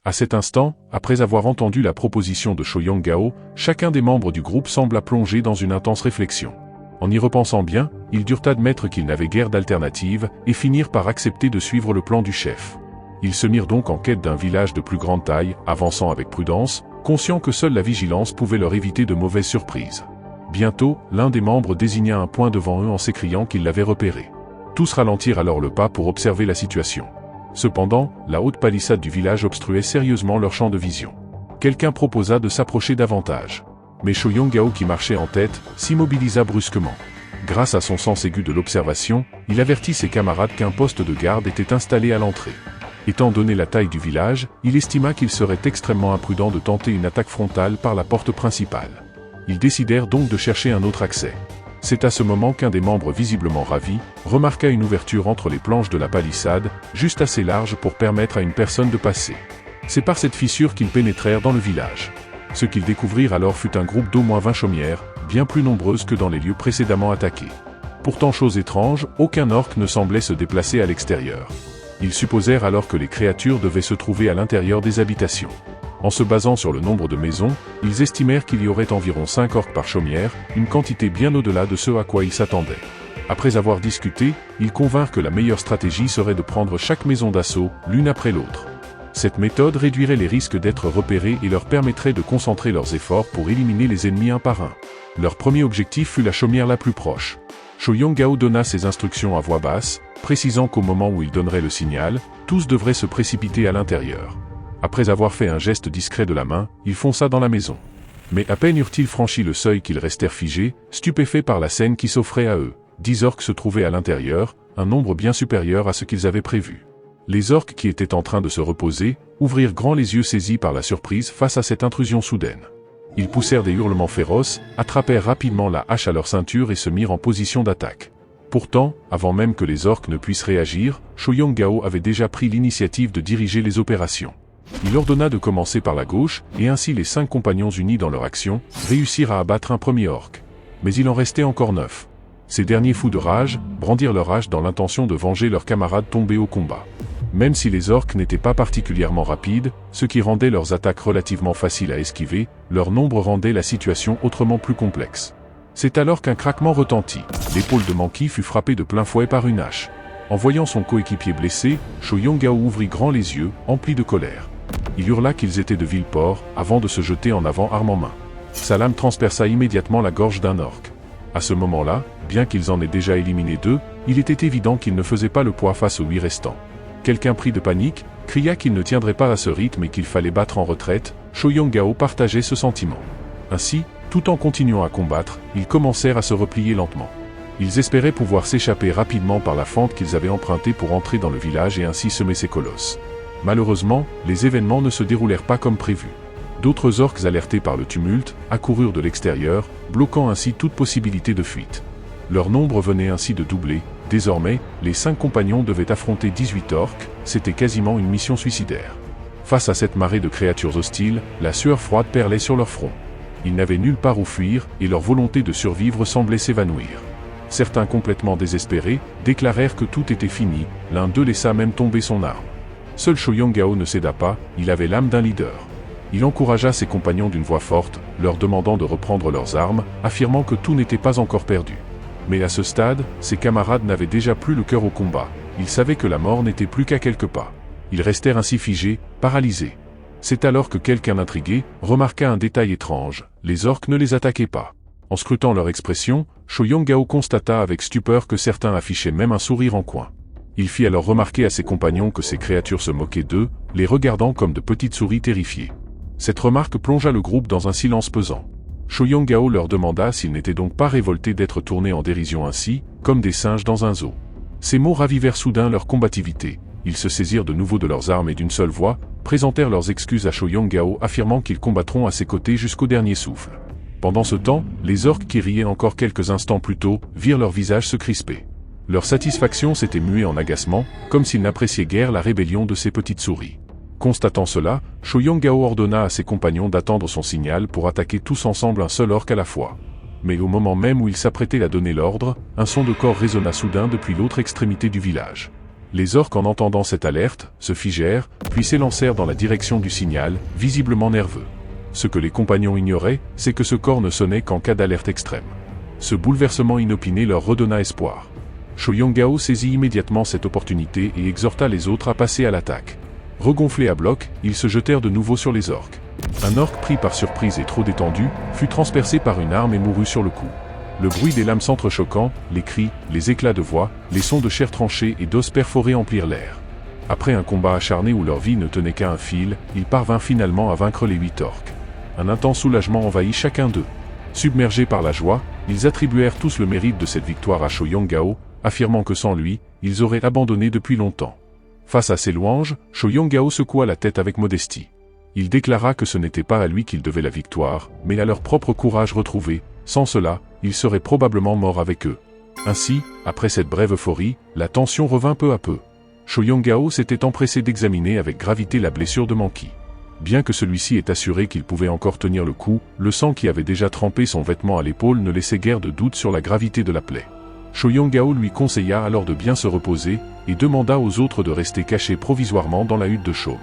À cet instant, après avoir entendu la proposition de Shoyang-gao, chacun des membres du groupe sembla plongé dans une intense réflexion. En y repensant bien, ils durent admettre qu'ils n'avaient guère d'alternative et finirent par accepter de suivre le plan du chef. Ils se mirent donc en quête d'un village de plus grande taille, avançant avec prudence, conscients que seule la vigilance pouvait leur éviter de mauvaises surprises. Bientôt, l'un des membres désigna un point devant eux en s'écriant qu'il l'avait repéré. Tous ralentirent alors le pas pour observer la situation. Cependant, la haute palissade du village obstruait sérieusement leur champ de vision. Quelqu'un proposa de s'approcher davantage. Mais Shoyang-gao, qui marchait en tête, s'immobilisa brusquement. Grâce à son sens aigu de l'observation, il avertit ses camarades qu'un poste de garde était installé à l'entrée. Étant donné la taille du village, il estima qu'il serait extrêmement imprudent de tenter une attaque frontale par la porte principale. Ils décidèrent donc de chercher un autre accès. C'est à ce moment qu'un des membres visiblement ravi, remarqua une ouverture entre les planches de la palissade, juste assez large pour permettre à une personne de passer. C'est par cette fissure qu'ils pénétrèrent dans le village. Ce qu'ils découvrirent alors fut un groupe d'au moins 20 chaumières, bien plus nombreuses que dans les lieux précédemment attaqués. Pourtant, chose étrange, aucun orc ne semblait se déplacer à l'extérieur. Ils supposèrent alors que les créatures devaient se trouver à l'intérieur des habitations. En se basant sur le nombre de maisons, ils estimèrent qu'il y aurait environ 5 orques par chaumière, une quantité bien au-delà de ce à quoi ils s'attendaient. Après avoir discuté, ils convinrent que la meilleure stratégie serait de prendre chaque maison d'assaut, l'une après l'autre. Cette méthode réduirait les risques d'être repérés et leur permettrait de concentrer leurs efforts pour éliminer les ennemis un par un. Leur premier objectif fut la chaumière la plus proche. Shoyang-gao donna ses instructions à voix basse, précisant qu'au moment où il donnerait le signal, tous devraient se précipiter à l'intérieur. Après avoir fait un geste discret de la main, il fonça dans la maison. Mais à peine eurent-ils franchi le seuil qu'ils restèrent figés, stupéfaits par la scène qui s'offrait à eux. 10 orques se trouvaient à l'intérieur, un nombre bien supérieur à ce qu'ils avaient prévu. Les orques qui étaient en train de se reposer, ouvrirent grand les yeux saisis par la surprise face à cette intrusion soudaine. Ils poussèrent des hurlements féroces, attrapèrent rapidement la hache à leur ceinture et se mirent en position d'attaque. Pourtant, avant même que les orques ne puissent réagir, Shoyang-gao avait déjà pris l'initiative de diriger les opérations. Il ordonna de commencer par la gauche, et ainsi les 5 compagnons unis dans leur action, réussirent à abattre un premier orc. Mais il en restait encore 9. Ces derniers fous de rage, brandirent leur hache dans l'intention de venger leurs camarades tombés au combat. Même si les orques n'étaient pas particulièrement rapides, ce qui rendait leurs attaques relativement faciles à esquiver, leur nombre rendait la situation autrement plus complexe. C'est alors qu'un craquement retentit. L'épaule de Mankey fut frappée de plein fouet par une hache. En voyant son coéquipier blessé, Shoyang-gao ouvrit grand les yeux, emplis de colère. Il hurla qu'ils étaient de vils porcs, avant de se jeter en avant arme en main. Sa lame transperça immédiatement la gorge d'un orc. À ce moment-là, bien qu'ils en aient déjà éliminé 2, il était évident qu'ils ne faisaient pas le poids face aux 8 restants. Quelqu'un pris de panique, cria qu'il ne tiendrait pas à ce rythme et qu'il fallait battre en retraite. Shoyang-gao partageait ce sentiment. Ainsi, tout en continuant à combattre, ils commencèrent à se replier lentement. Ils espéraient pouvoir s'échapper rapidement par la fente qu'ils avaient empruntée pour entrer dans le village et ainsi semer ces colosses. Malheureusement, les événements ne se déroulèrent pas comme prévu. D'autres orques alertés par le tumulte, accoururent de l'extérieur, bloquant ainsi toute possibilité de fuite. Leur nombre venait ainsi de doubler. Désormais, les 5 compagnons devaient affronter 18 orques, c'était quasiment une mission suicidaire. Face à cette marée de créatures hostiles, la sueur froide perlait sur leur front. Ils n'avaient nulle part où fuir, et leur volonté de survivre semblait s'évanouir. Certains complètement désespérés, déclarèrent que tout était fini, l'un d'eux laissa même tomber son arme. Seul Shoyang-gao ne céda pas, il avait l'âme d'un leader. Il encouragea ses compagnons d'une voix forte, leur demandant de reprendre leurs armes, affirmant que tout n'était pas encore perdu. Mais à ce stade, ses camarades n'avaient déjà plus le cœur au combat. Ils savaient que la mort n'était plus qu'à quelques pas. Ils restèrent ainsi figés, paralysés. C'est alors que quelqu'un intrigué remarqua un détail étrange, les orques ne les attaquaient pas. En scrutant leur expression, Shoyang-gao constata avec stupeur que certains affichaient même un sourire en coin. Il fit alors remarquer à ses compagnons que ces créatures se moquaient d'eux, les regardant comme de petites souris terrifiées. Cette remarque plongea le groupe dans un silence pesant. Shoyang-gao leur demanda s'ils n'étaient donc pas révoltés d'être tournés en dérision ainsi, comme des singes dans un zoo. Ces mots ravivèrent soudain leur combativité. Ils se saisirent de nouveau de leurs armes et d'une seule voix, présentèrent leurs excuses à Shoyang-gao affirmant qu'ils combattront à ses côtés jusqu'au dernier souffle. Pendant ce temps, les orques qui riaient encore quelques instants plus tôt, virent leurs visages se crisper. Leur satisfaction s'était muée en agacement, comme s'ils n'appréciaient guère la rébellion de ces petites souris. Constatant cela, Shoyang-gao ordonna à ses compagnons d'attendre son signal pour attaquer tous ensemble un seul orque à la fois. Mais au moment même où il s'apprêtait à donner l'ordre, un son de corps résonna soudain depuis l'autre extrémité du village. Les orques, en entendant cette alerte, se figèrent, puis s'élancèrent dans la direction du signal, visiblement nerveux. Ce que les compagnons ignoraient, c'est que ce corps ne sonnait qu'en cas d'alerte extrême. Ce bouleversement inopiné leur redonna espoir. Shoyongao saisit immédiatement cette opportunité et exhorta les autres à passer à l'attaque. Regonflés à bloc, ils se jetèrent de nouveau sur les orques. Un orque pris par surprise et trop détendu, fut transpercé par une arme et mourut sur le coup. Le bruit des lames s'entrechoquant, les cris, les éclats de voix, les sons de chair tranchée et d'os perforés emplirent l'air. Après un combat acharné où leur vie ne tenait qu'à un fil, ils parvinrent finalement à vaincre les 8 orques. Un intense soulagement envahit chacun d'eux. Submergés par la joie, ils attribuèrent tous le mérite de cette victoire à Shoyongao, affirmant que sans lui, ils auraient abandonné depuis longtemps. Face à ces louanges, Shoyongao secoua la tête avec modestie. Il déclara que ce n'était pas à lui qu'ils devaient la victoire, mais à leur propre courage retrouvé. Sans cela, ils seraient probablement morts avec eux. Ainsi, après cette brève euphorie, la tension revint peu à peu. Shoyongao s'était empressé d'examiner avec gravité la blessure de Manki. Bien que celui-ci ait assuré qu'il pouvait encore tenir le coup, le sang qui avait déjà trempé son vêtement à l'épaule ne laissait guère de doute sur la gravité de la plaie. Shoyongao lui conseilla alors de bien se reposer, et demanda aux autres de rester cachés provisoirement dans la hutte de chaume.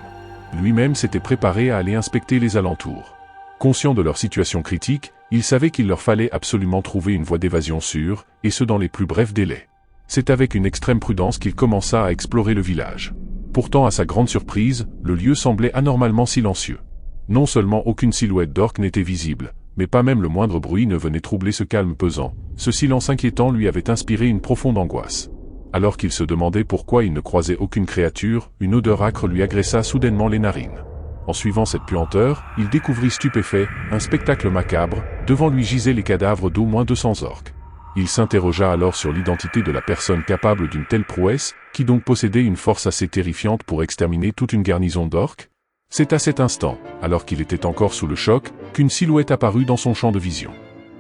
Lui-même s'était préparé à aller inspecter les alentours. Conscient de leur situation critique, il savait qu'il leur fallait absolument trouver une voie d'évasion sûre, et ce dans les plus brefs délais. C'est avec une extrême prudence qu'il commença à explorer le village. Pourtant, à sa grande surprise, le lieu semblait anormalement silencieux. Non seulement aucune silhouette d'orque n'était visible, mais pas même le moindre bruit ne venait troubler ce calme pesant. Ce silence inquiétant lui avait inspiré une profonde angoisse. Alors qu'il se demandait pourquoi il ne croisait aucune créature, une odeur âcre lui agressa soudainement les narines. En suivant cette puanteur, il découvrit stupéfait un spectacle macabre. Devant lui gisaient les cadavres d'au moins 200 orques. Il s'interrogea alors sur l'identité de la personne capable d'une telle prouesse, qui donc possédait une force assez terrifiante pour exterminer toute une garnison d'orques. C'est à cet instant, alors qu'il était encore sous le choc, qu'une silhouette apparut dans son champ de vision.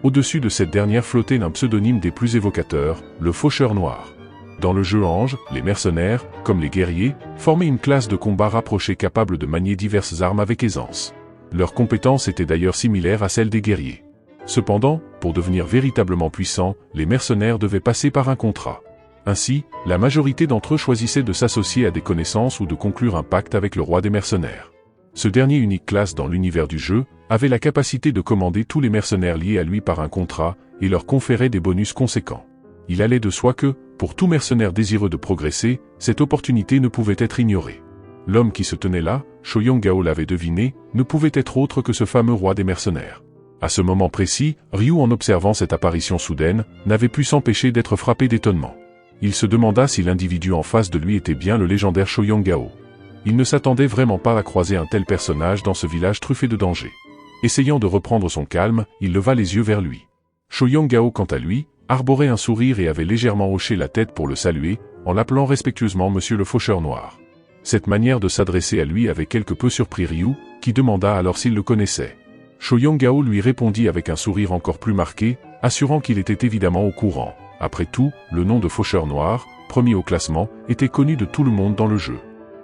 Au-dessus de cette dernière flottait un pseudonyme des plus évocateurs, le Faucheur Noir. Dans le jeu Ange, les mercenaires, comme les guerriers, formaient une classe de combat rapprochée capable de manier diverses armes avec aisance. Leurs compétences étaient d'ailleurs similaires à celles des guerriers. Cependant, pour devenir véritablement puissants, les mercenaires devaient passer par un contrat. Ainsi, la majorité d'entre eux choisissaient de s'associer à des connaissances ou de conclure un pacte avec le roi des mercenaires. Ce dernier, unique classe dans l'univers du jeu, avait la capacité de commander tous les mercenaires liés à lui par un contrat, et leur conférait des bonus conséquents. Il allait de soi que, pour tout mercenaire désireux de progresser, cette opportunité ne pouvait être ignorée. L'homme qui se tenait là, Shoyongao l'avait deviné, ne pouvait être autre que ce fameux roi des mercenaires. À ce moment précis, Ryu, en observant cette apparition soudaine, n'avait pu s'empêcher d'être frappé d'étonnement. Il se demanda si l'individu en face de lui était bien le légendaire Shoyongao. Il ne s'attendait vraiment pas à croiser un tel personnage dans ce village truffé de dangers. Essayant de reprendre son calme, il leva les yeux vers lui. Shoyongao, quant à lui, arborait un sourire et avait légèrement hoché la tête pour le saluer, en l'appelant respectueusement Monsieur le Faucheur Noir. Cette manière de s'adresser à lui avait quelque peu surpris Ryu, qui demanda alors s'il le connaissait. Shoyongao lui répondit avec un sourire encore plus marqué, assurant qu'il était évidemment au courant. Après tout, le nom de Faucheur Noir, premier au classement, était connu de tout le monde dans le jeu.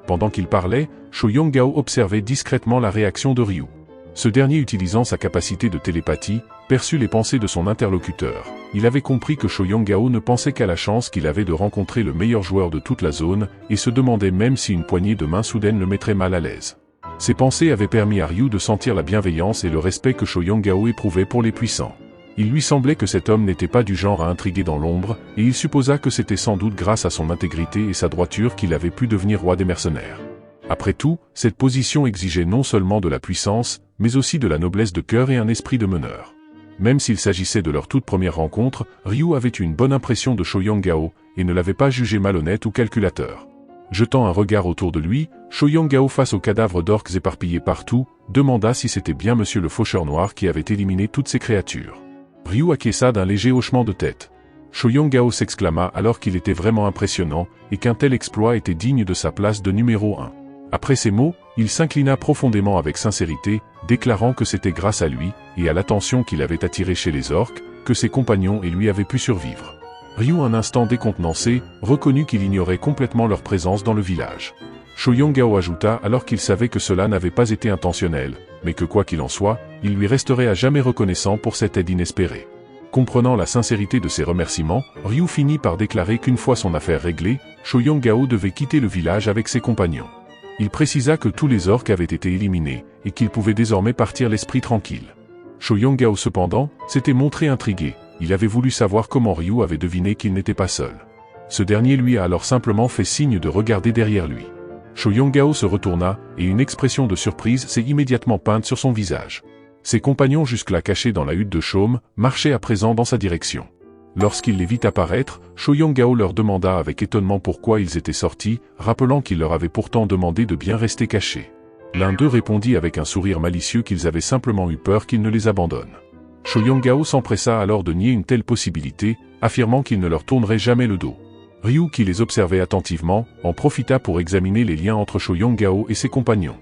Pendant qu'il parlait, Shoyongao observait discrètement la réaction de Ryu. Ce dernier, utilisant sa capacité de télépathie, perçut les pensées de son interlocuteur. Il avait compris que Shoyongao ne pensait qu'à la chance qu'il avait de rencontrer le meilleur joueur de toute la zone, et se demandait même si une poignée de main soudaine le mettrait mal à l'aise. Ces pensées avaient permis à Ryu de sentir la bienveillance et le respect que Shoyongao éprouvait pour les puissants. Il lui semblait que cet homme n'était pas du genre à intriguer dans l'ombre, et il supposa que c'était sans doute grâce à son intégrité et sa droiture qu'il avait pu devenir roi des mercenaires. Après tout, cette position exigeait non seulement de la puissance, mais aussi de la noblesse de cœur et un esprit de meneur. Même s'il s'agissait de leur toute première rencontre, Ryu avait eu une bonne impression de Shoyongao, et ne l'avait pas jugé malhonnête ou calculateur. Jetant un regard autour de lui, Shoyongao, face aux cadavres d'orques éparpillés partout, demanda si c'était bien Monsieur le Faucheur Noir qui avait éliminé toutes ces créatures. Ryu acquiesça d'un léger hochement de tête. Shoyongao s'exclama alors qu'il était vraiment impressionnant, et qu'un tel exploit était digne de sa place de numéro 1. Après ces mots, il s'inclina profondément avec sincérité, déclarant que c'était grâce à lui, et à l'attention qu'il avait attirée chez les orques, que ses compagnons et lui avaient pu survivre. Ryu, un instant décontenancé, reconnut qu'il ignorait complètement leur présence dans le village. Shoyongao ajouta alors qu'il savait que cela n'avait pas été intentionnel, mais que quoi qu'il en soit, il lui resterait à jamais reconnaissant pour cette aide inespérée. Comprenant la sincérité de ses remerciements, Ryu finit par déclarer qu'une fois son affaire réglée, Shoyong-gao devait quitter le village avec ses compagnons. Il précisa que tous les orques avaient été éliminés, et qu'il pouvait désormais partir l'esprit tranquille. Shoyong-gao cependant, s'était montré intrigué, il avait voulu savoir comment Ryu avait deviné qu'il n'était pas seul. Ce dernier lui a alors simplement fait signe de regarder derrière lui. Shoyong-gao se retourna, et une expression de surprise s'est immédiatement peinte sur son visage. Ses compagnons jusque-là cachés dans la hutte de chaume, marchaient à présent dans sa direction. Lorsqu'il les vit apparaître, Shoyong-gao leur demanda avec étonnement pourquoi ils étaient sortis, rappelant qu'il leur avait pourtant demandé de bien rester cachés. L'un d'eux répondit avec un sourire malicieux qu'ils avaient simplement eu peur qu'il ne les abandonne. Shoyong-gao s'empressa alors de nier une telle possibilité, affirmant qu'il ne leur tournerait jamais le dos. Ryu, qui les observait attentivement, en profita pour examiner les liens entre Shoyong-gao et ses compagnons.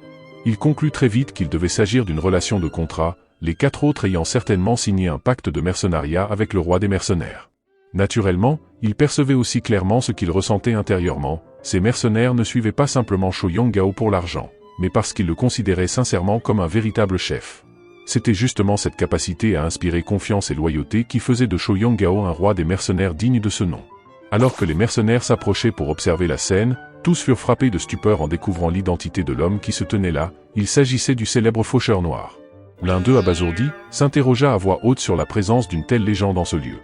Il conclut très vite qu'il devait s'agir d'une relation de contrat, les 4 autres ayant certainement signé un pacte de mercenariat avec le roi des mercenaires. Naturellement, il percevait aussi clairement ce qu'il ressentait intérieurement, ces mercenaires ne suivaient pas simplement Shoyong-gao pour l'argent, mais parce qu'ils le considéraient sincèrement comme un véritable chef. C'était justement cette capacité à inspirer confiance et loyauté qui faisait de Shoyong-gao un roi des mercenaires digne de ce nom. Alors que les mercenaires s'approchaient pour observer la scène, tous furent frappés de stupeur en découvrant l'identité de l'homme qui se tenait là, il s'agissait du célèbre faucheur noir. L'un d'eux, abasourdi, s'interrogea à voix haute sur la présence d'une telle légende en ce lieu.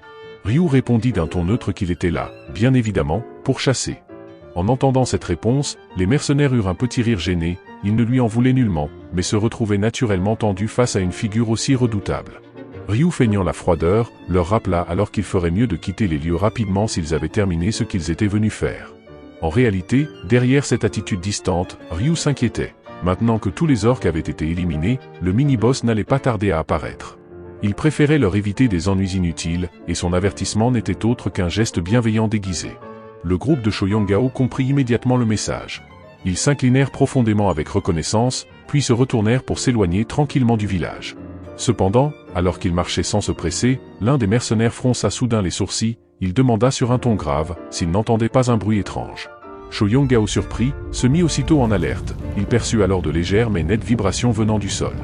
Ryu répondit d'un ton neutre qu'il était là, bien évidemment, pour chasser. En entendant cette réponse, les mercenaires eurent un petit rire gêné, ils ne lui en voulaient nullement, mais se retrouvaient naturellement tendus face à une figure aussi redoutable. Ryu, feignant la froideur, leur rappela alors qu'il ferait mieux de quitter les lieux rapidement s'ils avaient terminé ce qu'ils étaient venus faire. En réalité, derrière cette attitude distante, Ryu s'inquiétait. Maintenant que tous les orques avaient été éliminés, le mini-boss n'allait pas tarder à apparaître. Il préférait leur éviter des ennuis inutiles, et son avertissement n'était autre qu'un geste bienveillant déguisé. Le groupe de Shoyong-gao comprit immédiatement le message. Ils s'inclinèrent profondément avec reconnaissance, puis se retournèrent pour s'éloigner tranquillement du village. Cependant, alors qu'ils marchaient sans se presser, l'un des mercenaires fronça soudain les sourcils, il demanda sur un ton grave, s'il n'entendait pas un bruit étrange. Shoyong-gao surpris, se mit aussitôt en alerte, il perçut alors de légères mais nettes vibrations venant du sol.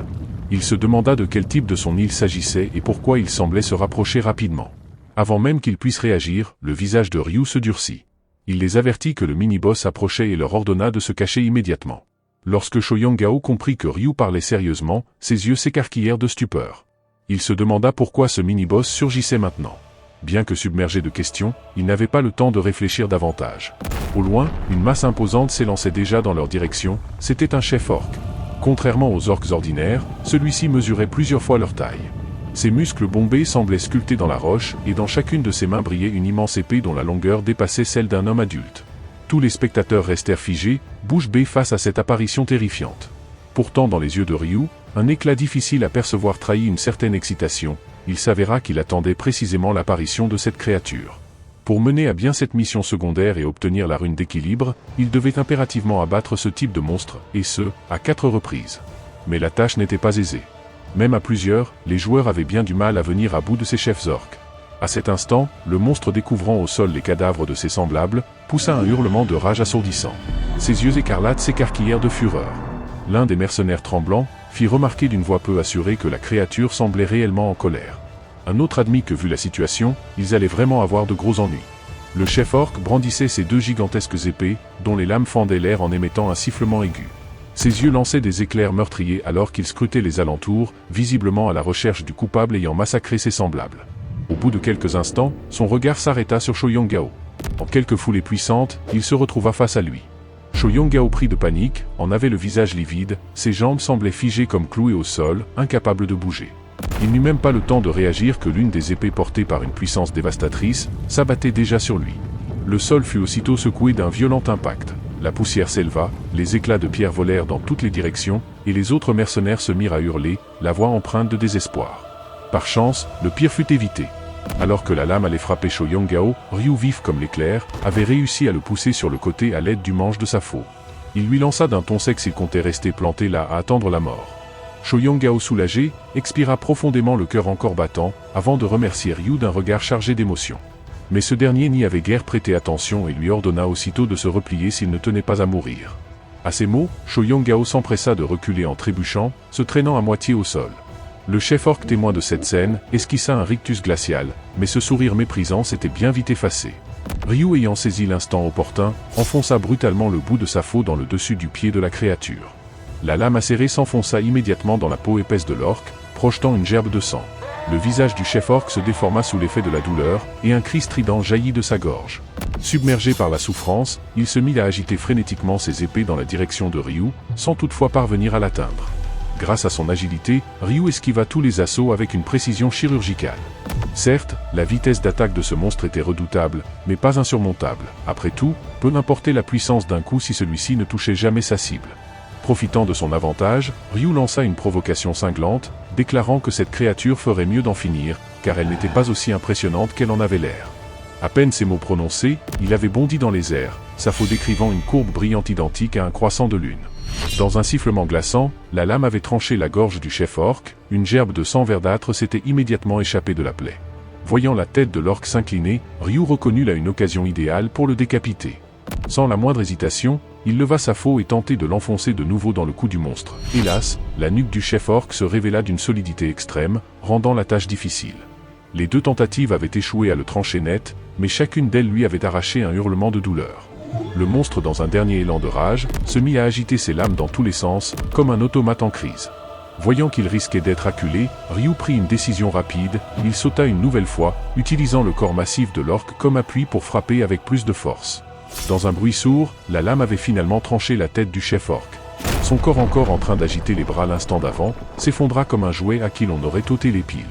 Il se demanda de quel type de son il s'agissait et pourquoi il semblait se rapprocher rapidement. Avant même qu'il puisse réagir, le visage de Ryu se durcit. Il les avertit que le mini-boss approchait et leur ordonna de se cacher immédiatement. Lorsque Shoyong-gao comprit que Ryu parlait sérieusement, ses yeux s'écarquillèrent de stupeur. Il se demanda pourquoi ce mini-boss surgissait maintenant. Bien que submergé de questions, il n'avait pas le temps de réfléchir davantage. Au loin, une masse imposante s'élançait déjà dans leur direction, c'était un chef orc. Contrairement aux orques ordinaires, celui-ci mesurait plusieurs fois leur taille. Ses muscles bombés semblaient sculptés dans la roche, et dans chacune de ses mains brillait une immense épée dont la longueur dépassait celle d'un homme adulte. Tous les spectateurs restèrent figés, bouche bée face à cette apparition terrifiante. Pourtant dans les yeux de Ryu, un éclat difficile à percevoir trahit une certaine excitation, il s'avéra qu'il attendait précisément l'apparition de cette créature. Pour mener à bien cette mission secondaire et obtenir la rune d'équilibre, il devait impérativement abattre ce type de monstre, et ce, à 4 reprises. Mais la tâche n'était pas aisée. Même à plusieurs, les joueurs avaient bien du mal à venir à bout de ces chefs orques. À cet instant, le monstre découvrant au sol les cadavres de ses semblables, poussa un hurlement de rage assourdissant. Ses yeux écarlates s'écarquillèrent de fureur. L'un des mercenaires tremblants fit remarquer d'une voix peu assurée que la créature semblait réellement en colère. Un autre admit que vu la situation, ils allaient vraiment avoir de gros ennuis. Le chef orc brandissait ses 2 gigantesques épées, dont les lames fendaient l'air en émettant un sifflement aigu. Ses yeux lançaient des éclairs meurtriers alors qu'il scrutait les alentours, visiblement à la recherche du coupable ayant massacré ses semblables. Au bout de quelques instants, son regard s'arrêta sur Shoyong-gao. En quelques foulées puissantes, il se retrouva face à lui. Shoyong-gao, pris de panique, en avait le visage livide, ses jambes semblaient figées comme clouées au sol, incapables de bouger. Il n'eut même pas le temps de réagir que l'une des épées portées par une puissance dévastatrice s'abattait déjà sur lui. Le sol fut aussitôt secoué d'un violent impact. La poussière s'éleva, les éclats de pierre volèrent dans toutes les directions, et les autres mercenaires se mirent à hurler, la voix empreinte de désespoir. Par chance, le pire fut évité. Alors que la lame allait frapper Shoyong-gao, Ryu, vif comme l'éclair, avait réussi à le pousser sur le côté à l'aide du manche de sa faux. Il lui lança d'un ton sec s'il comptait rester planté là à attendre la mort. Shoyong-gao, soulagé, expira profondément le cœur encore battant, avant de remercier Ryu d'un regard chargé d'émotion. Mais ce dernier n'y avait guère prêté attention et lui ordonna aussitôt de se replier s'il ne tenait pas à mourir. À ces mots, Shoyong-gao s'empressa de reculer en trébuchant, se traînant à moitié au sol. Le chef orc témoin de cette scène esquissa un rictus glacial, mais ce sourire méprisant s'était bien vite effacé. Ryu ayant saisi l'instant opportun, enfonça brutalement le bout de sa faux dans le dessus du pied de la créature. La lame acérée s'enfonça immédiatement dans la peau épaisse de l'orc, projetant une gerbe de sang. Le visage du chef orc se déforma sous l'effet de la douleur, et un cri strident jaillit de sa gorge. Submergé par la souffrance, il se mit à agiter frénétiquement ses épées dans la direction de Ryu, sans toutefois parvenir à l'atteindre. Grâce à son agilité, Ryu esquiva tous les assauts avec une précision chirurgicale. Certes, la vitesse d'attaque de ce monstre était redoutable, mais pas insurmontable. Après tout, peu importait la puissance d'un coup si celui-ci ne touchait jamais sa cible. Profitant de son avantage, Ryu lança une provocation cinglante, déclarant que cette créature ferait mieux d'en finir, car elle n'était pas aussi impressionnante qu'elle en avait l'air. À peine ces mots prononcés, il avait bondi dans les airs, sa faux décrivant une courbe brillante identique à un croissant de lune. Dans un sifflement glaçant, la lame avait tranché la gorge du chef orc, une gerbe de sang verdâtre s'était immédiatement échappée de la plaie. Voyant la tête de l'orc s'incliner, Ryu reconnut là une occasion idéale pour le décapiter. Sans la moindre hésitation, il leva sa faux et tentait de l'enfoncer de nouveau dans le cou du monstre. Hélas, la nuque du chef orc se révéla d'une solidité extrême, rendant la tâche difficile. Les deux tentatives avaient échoué à le trancher net, mais chacune d'elles lui avait arraché un hurlement de douleur. Le monstre, dans un dernier élan de rage, se mit à agiter ses lames dans tous les sens, comme un automate en crise. Voyant qu'il risquait d'être acculé, Ryu prit une décision rapide, il sauta une nouvelle fois, utilisant le corps massif de l'orc comme appui pour frapper avec plus de force. Dans un bruit sourd, la lame avait finalement tranché la tête du chef orc. Son corps, encore en train d'agiter les bras l'instant d'avant, s'effondra comme un jouet à qui l'on aurait ôté les piles.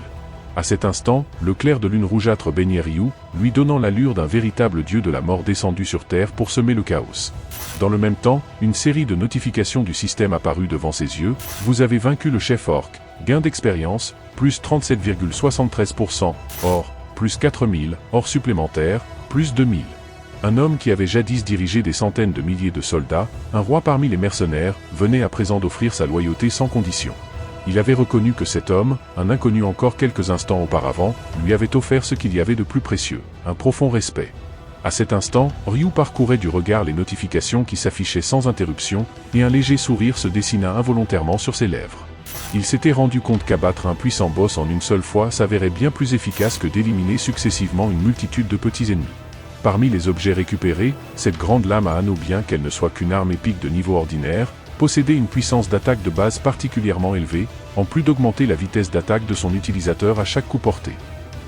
À cet instant, le clair de lune rougeâtre baignait Ryu, lui donnant l'allure d'un véritable dieu de la mort descendu sur Terre pour semer le chaos. Dans le même temps, une série de notifications du système apparut devant ses yeux. Vous avez vaincu le chef orc, gain d'expérience, plus 37,73%, or, plus 4000, or supplémentaire, plus 2000. Un homme qui avait jadis dirigé des centaines de milliers de soldats, un roi parmi les mercenaires, venait à présent d'offrir sa loyauté sans condition. Il avait reconnu que cet homme, un inconnu encore quelques instants auparavant, lui avait offert ce qu'il y avait de plus précieux, un profond respect. À cet instant, Ryu parcourait du regard les notifications qui s'affichaient sans interruption, et un léger sourire se dessina involontairement sur ses lèvres. Il s'était rendu compte qu'abattre un puissant boss en une seule fois s'avérait bien plus efficace que d'éliminer successivement une multitude de petits ennemis. Parmi les objets récupérés, cette grande lame à anneau, bien qu'elle ne soit qu'une arme épique de niveau ordinaire, possédait une puissance d'attaque de base particulièrement élevée, en plus d'augmenter la vitesse d'attaque de son utilisateur à chaque coup porté.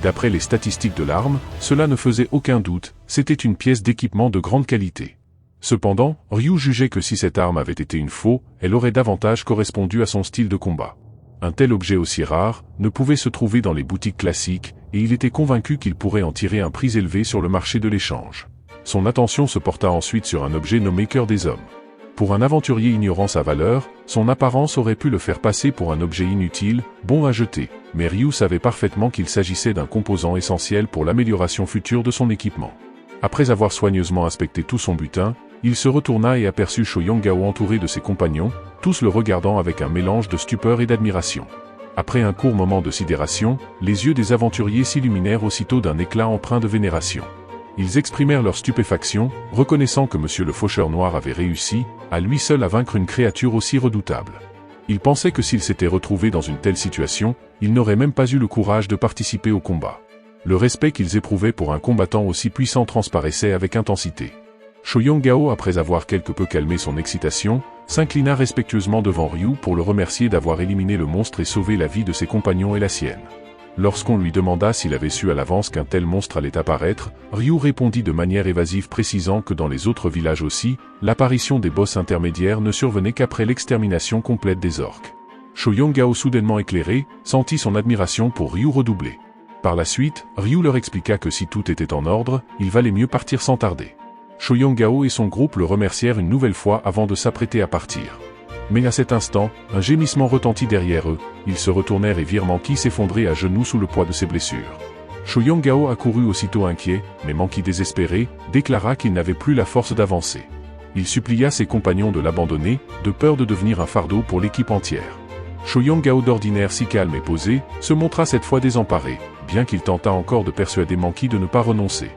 D'après les statistiques de l'arme, cela ne faisait aucun doute, c'était une pièce d'équipement de grande qualité. Cependant, Ryu jugeait que si cette arme avait été une faux, elle aurait davantage correspondu à son style de combat. Un tel objet aussi rare ne pouvait se trouver dans les boutiques classiques, et il était convaincu qu'il pourrait en tirer un prix élevé sur le marché de l'échange. Son attention se porta ensuite sur un objet nommé Cœur des Hommes. Pour un aventurier ignorant sa valeur, son apparence aurait pu le faire passer pour un objet inutile, bon à jeter, mais Ryu savait parfaitement qu'il s'agissait d'un composant essentiel pour l'amélioration future de son équipement. Après avoir soigneusement inspecté tout son butin, il se retourna et aperçut Shoyongao entouré de ses compagnons, tous le regardant avec un mélange de stupeur et d'admiration. Après un court moment de sidération, les yeux des aventuriers s'illuminèrent aussitôt d'un éclat empreint de vénération. Ils exprimèrent leur stupéfaction, reconnaissant que Monsieur le Faucheur Noir avait réussi, à lui seul, à vaincre une créature aussi redoutable. Ils pensaient que s'ils s'étaient retrouvés dans une telle situation, ils n'auraient même pas eu le courage de participer au combat. Le respect qu'ils éprouvaient pour un combattant aussi puissant transparaissait avec intensité. Shoyongao, après avoir quelque peu calmé son excitation, s'inclina respectueusement devant Ryu pour le remercier d'avoir éliminé le monstre et sauvé la vie de ses compagnons et la sienne. Lorsqu'on lui demanda s'il avait su à l'avance qu'un tel monstre allait apparaître, Ryu répondit de manière évasive, précisant que dans les autres villages aussi, l'apparition des boss intermédiaires ne survenait qu'après l'extermination complète des orques. Shoyongao, soudainement éclairé, sentit son admiration pour Ryu redoubler. Par la suite, Ryu leur expliqua que si tout était en ordre, il valait mieux partir sans tarder. Shoyongao et son groupe le remercièrent une nouvelle fois avant de s'apprêter à partir. Mais à cet instant, un gémissement retentit derrière eux, ils se retournèrent et virent Mankey s'effondrer à genoux sous le poids de ses blessures. Shoyongao accourut aussitôt inquiet, mais Mankey, désespéré, déclara qu'il n'avait plus la force d'avancer. Il supplia ses compagnons de l'abandonner, de peur de devenir un fardeau pour l'équipe entière. Shoyongao, d'ordinaire si calme et posé, se montra cette fois désemparé, bien qu'il tentât encore de persuader Mankey de ne pas renoncer.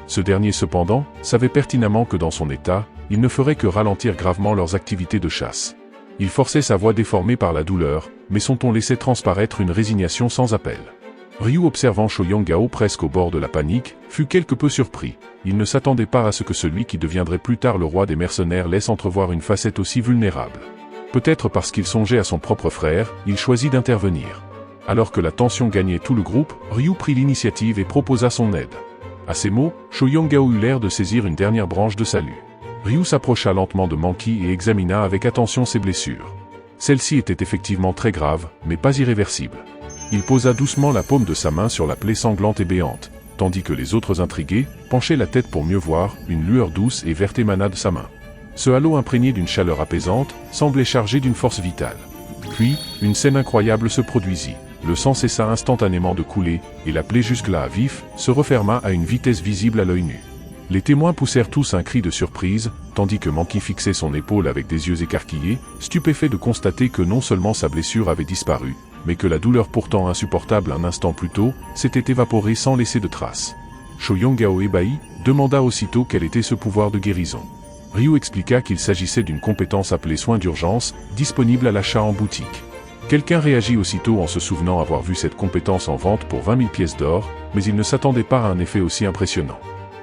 Ce dernier cependant, savait pertinemment que dans son état, il ne ferait que ralentir gravement leurs activités de chasse. Il forçait sa voix déformée par la douleur, mais son ton laissait transparaître une résignation sans appel. Ryu, observant Shoyang-Gao presque au bord de la panique, fut quelque peu surpris. Il ne s'attendait pas à ce que celui qui deviendrait plus tard le roi des mercenaires laisse entrevoir une facette aussi vulnérable. Peut-être parce qu'il songeait à son propre frère, il choisit d'intervenir. Alors que la tension gagnait tout le groupe, Ryu prit l'initiative et proposa son aide. À ces mots, Shoyang-Gao eut l'air de saisir une dernière branche de salut. Ryu s'approcha lentement de Monkey et examina avec attention ses blessures. Celle-ci était effectivement très grave, mais pas irréversible. Il posa doucement la paume de sa main sur la plaie sanglante et béante, tandis que les autres intrigués penchaient la tête pour mieux voir. Une lueur douce et verte émana de sa main. Ce halo imprégné d'une chaleur apaisante semblait chargé d'une force vitale. Puis, une scène incroyable se produisit. Le sang cessa instantanément de couler, et la plaie jusque-là à vif se referma à une vitesse visible à l'œil nu. Les témoins poussèrent tous un cri de surprise, tandis que Monkey fixait son épaule avec des yeux écarquillés, stupéfait de constater que non seulement sa blessure avait disparu, mais que la douleur pourtant insupportable un instant plus tôt, s'était évaporée sans laisser de traces. Shoyang-Gao ébahi, demanda aussitôt quel était ce pouvoir de guérison. Ryu expliqua qu'il s'agissait d'une compétence appelée soin d'urgence, disponible à l'achat en boutique. Quelqu'un réagit aussitôt en se souvenant avoir vu cette compétence en vente pour 20 000 pièces d'or, mais il ne s'attendait pas à un effet aussi impressionnant.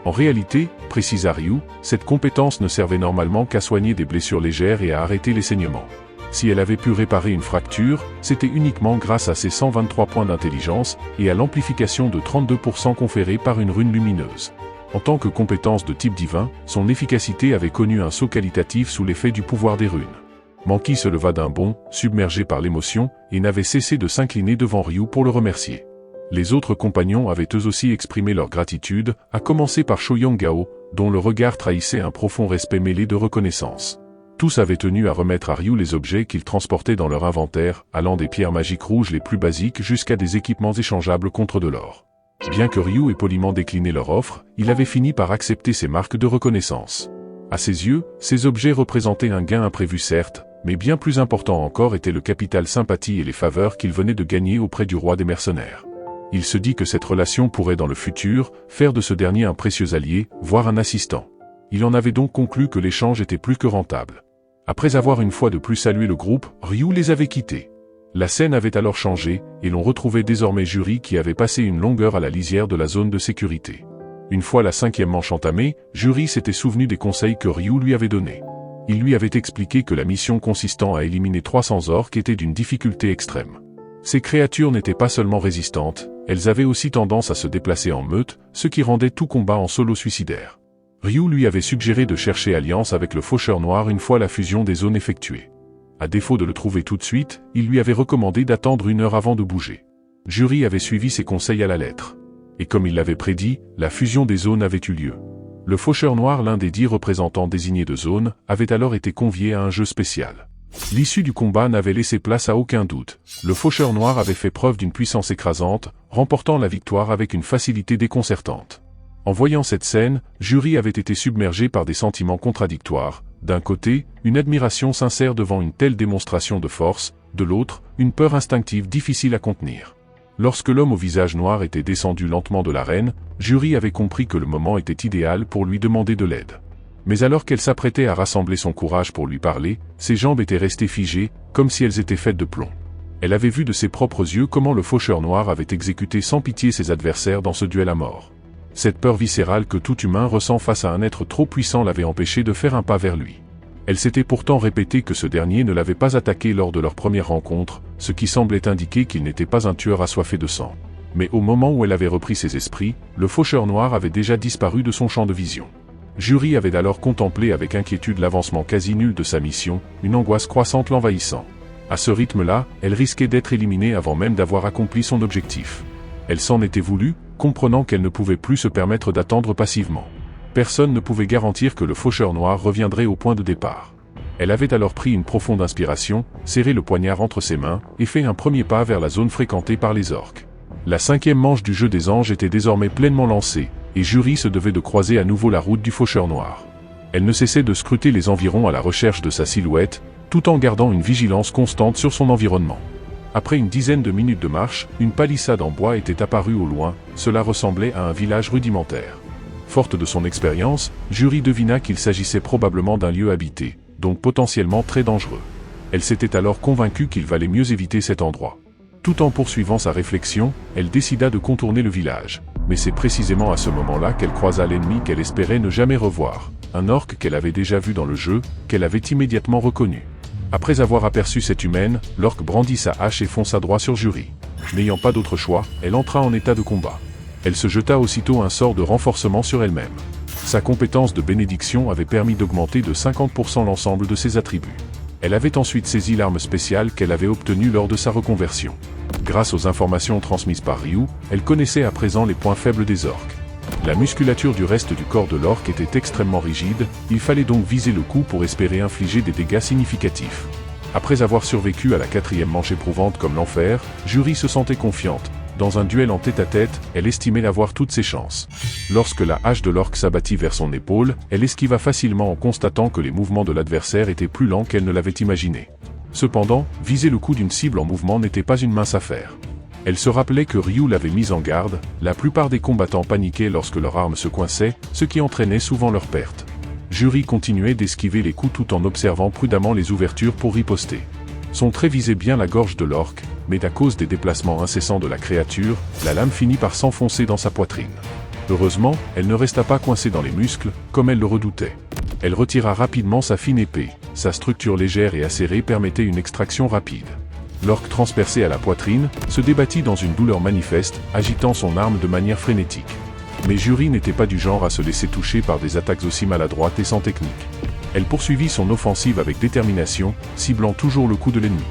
En réalité, précisa Ryu, cette compétence ne servait normalement qu'à soigner des blessures légères et à arrêter les saignements. Si elle avait pu réparer une fracture, c'était uniquement grâce à ses 123 points d'intelligence et à l'amplification de 32% conférée par une rune lumineuse. En tant que compétence de type divin, son efficacité avait connu un saut qualitatif sous l'effet du pouvoir des runes. Monkey se leva d'un bond, submergé par l'émotion, et n'avait cessé de s'incliner devant Ryu pour le remercier. Les autres compagnons avaient eux aussi exprimé leur gratitude, à commencer par Shoyang-Gao, dont le regard trahissait un profond respect mêlé de reconnaissance. Tous avaient tenu à remettre à Ryu les objets qu'ils transportaient dans leur inventaire, allant des pierres magiques rouges les plus basiques jusqu'à des équipements échangeables contre de l'or. Bien que Ryu ait poliment décliné leur offre, il avait fini par accepter ces marques de reconnaissance. À ses yeux, ces objets représentaient un gain imprévu certes, mais bien plus important encore était le capital sympathie et les faveurs qu'il venait de gagner auprès du roi des mercenaires. Il se dit que cette relation pourrait dans le futur faire de ce dernier un précieux allié, voire un assistant. Il en avait donc conclu que l'échange était plus que rentable. Après avoir une fois de plus salué le groupe, Ryu les avait quittés. La scène avait alors changé, et l'on retrouvait désormais Juri qui avait passé une longue heure à la lisière de la zone de sécurité. Une fois la 5e manche entamée, Juri s'était souvenu des conseils que Ryu lui avait donnés. Il lui avait expliqué que la mission consistant à éliminer 300 orques était d'une difficulté extrême. Ces créatures n'étaient pas seulement résistantes, elles avaient aussi tendance à se déplacer en meute, ce qui rendait tout combat en solo suicidaire. Ryu lui avait suggéré de chercher alliance avec le Faucheur Noir une fois la fusion des zones effectuée. À défaut de le trouver tout de suite, il lui avait recommandé d'attendre 1 heure avant de bouger. Juri avait suivi ses conseils à la lettre. Et comme il l'avait prédit, la fusion des zones avait eu lieu. Le Faucheur Noir, l'un des 10 représentants désignés de zone, avait alors été convié à un jeu spécial. L'issue du combat n'avait laissé place à aucun doute. Le Faucheur Noir avait fait preuve d'une puissance écrasante, remportant la victoire avec une facilité déconcertante. En voyant cette scène, Juri avait été submergé par des sentiments contradictoires. D'un côté, une admiration sincère devant une telle démonstration de force, de l'autre, une peur instinctive difficile à contenir. Lorsque l'homme au visage noir était descendu lentement de l'arène, Juri avait compris que le moment était idéal pour lui demander de l'aide. Mais alors qu'elle s'apprêtait à rassembler son courage pour lui parler, ses jambes étaient restées figées, comme si elles étaient faites de plomb. Elle avait vu de ses propres yeux comment le Faucheur Noir avait exécuté sans pitié ses adversaires dans ce duel à mort. Cette peur viscérale que tout humain ressent face à un être trop puissant l'avait empêché de faire un pas vers lui. Elle s'était pourtant répété que ce dernier ne l'avait pas attaqué lors de leur première rencontre, ce qui semblait indiquer qu'il n'était pas un tueur assoiffé de sang. Mais au moment où elle avait repris ses esprits, le Faucheur Noir avait déjà disparu de son champ de vision. Juri avait alors contemplé avec inquiétude l'avancement quasi nul de sa mission, une angoisse croissante l'envahissant. À ce rythme-là, elle risquait d'être éliminée avant même d'avoir accompli son objectif. Elle s'en était voulu, comprenant qu'elle ne pouvait plus se permettre d'attendre passivement. Personne ne pouvait garantir que le Faucheur Noir reviendrait au point de départ. Elle avait alors pris une profonde inspiration, serré le poignard entre ses mains, et fait un premier pas vers la zone fréquentée par les orques. La 5e manche du jeu des anges était désormais pleinement lancée, et Juri se devait de croiser à nouveau la route du Faucheur Noir. Elle ne cessait de scruter les environs à la recherche de sa silhouette, tout en gardant une vigilance constante sur son environnement. Après une dizaine de minutes de marche, une palissade en bois était apparue au loin, cela ressemblait à un village rudimentaire. Forte de son expérience, Juri devina qu'il s'agissait probablement d'un lieu habité, donc potentiellement très dangereux. Elle s'était alors convaincue qu'il valait mieux éviter cet endroit. Tout en poursuivant sa réflexion, elle décida de contourner le village. Mais c'est précisément à ce moment-là qu'elle croisa l'ennemi qu'elle espérait ne jamais revoir. Un orque qu'elle avait déjà vu dans le jeu, qu'elle avait immédiatement reconnu. Après avoir aperçu cette humaine, l'orque brandit sa hache et fonça droit sur Juri. N'ayant pas d'autre choix, elle entra en état de combat. Elle se jeta aussitôt un sort de renforcement sur elle-même. Sa compétence de bénédiction avait permis d'augmenter de 50% l'ensemble de ses attributs. Elle avait ensuite saisi l'arme spéciale qu'elle avait obtenue lors de sa reconversion. Grâce aux informations transmises par Ryu, elle connaissait à présent les points faibles des orques. La musculature du reste du corps de l'orque était extrêmement rigide, il fallait donc viser le coup pour espérer infliger des dégâts significatifs. Après avoir survécu à la 4e manche éprouvante comme l'enfer, Juri se sentait confiante. Dans un duel en tête-à-tête, elle estimait avoir toutes ses chances. Lorsque la hache de l'orque s'abattit vers son épaule, elle esquiva facilement en constatant que les mouvements de l'adversaire étaient plus lents qu'elle ne l'avait imaginé. Cependant, viser le coup d'une cible en mouvement n'était pas une mince affaire. Elle se rappelait que Ryu l'avait mise en garde, la plupart des combattants paniquaient lorsque leur arme se coinçait, ce qui entraînait souvent leur perte. Juri continuait d'esquiver les coups tout en observant prudemment les ouvertures pour riposter. Son trait visait bien la gorge de l'orque, mais à cause des déplacements incessants de la créature, la lame finit par s'enfoncer dans sa poitrine. Heureusement, elle ne resta pas coincée dans les muscles, comme elle le redoutait. Elle retira rapidement sa fine épée. Sa structure légère et acérée permettait une extraction rapide. L'orque transpercé à la poitrine, se débattit dans une douleur manifeste, agitant son arme de manière frénétique. Mais Juri n'était pas du genre à se laisser toucher par des attaques aussi maladroites et sans technique. Elle poursuivit son offensive avec détermination, ciblant toujours le coup de l'ennemi.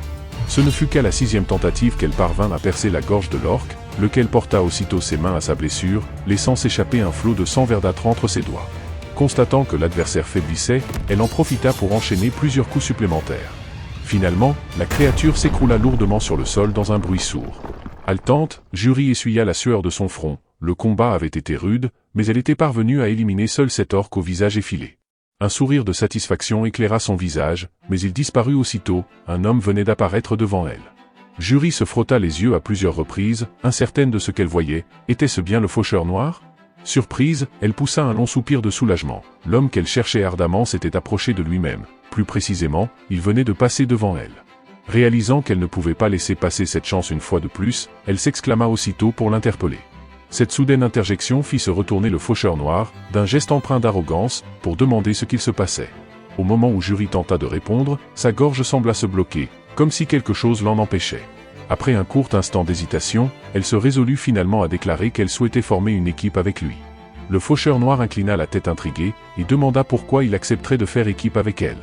Ce ne fut qu'à la 6e tentative qu'elle parvint à percer la gorge de l'orque, lequel porta aussitôt ses mains à sa blessure, laissant s'échapper un flot de sang verdâtre entre ses doigts. Constatant que l'adversaire faiblissait, elle en profita pour enchaîner plusieurs coups supplémentaires. Finalement, la créature s'écroula lourdement sur le sol dans un bruit sourd. Haletante, Juri essuya la sueur de son front. Le combat avait été rude, mais elle était parvenue à éliminer seule cet orque au visage effilé. Un sourire de satisfaction éclaira son visage, mais il disparut aussitôt, un homme venait d'apparaître devant elle. Juri se frotta les yeux à plusieurs reprises, incertaine de ce qu'elle voyait. Était-ce bien le faucheur noir ? Surprise, elle poussa un long soupir de soulagement. L'homme qu'elle cherchait ardemment s'était approché de lui-même. Plus précisément, il venait de passer devant elle. Réalisant qu'elle ne pouvait pas laisser passer cette chance une fois de plus, elle s'exclama aussitôt pour l'interpeller. Cette soudaine interjection fit se retourner le faucheur noir, d'un geste empreint d'arrogance, pour demander ce qu'il se passait. Au moment où Juri tenta de répondre, sa gorge sembla se bloquer, comme si quelque chose l'en empêchait. Après un court instant d'hésitation, elle se résolut finalement à déclarer qu'elle souhaitait former une équipe avec lui. Le faucheur noir inclina la tête intrigué, et demanda pourquoi il accepterait de faire équipe avec elle.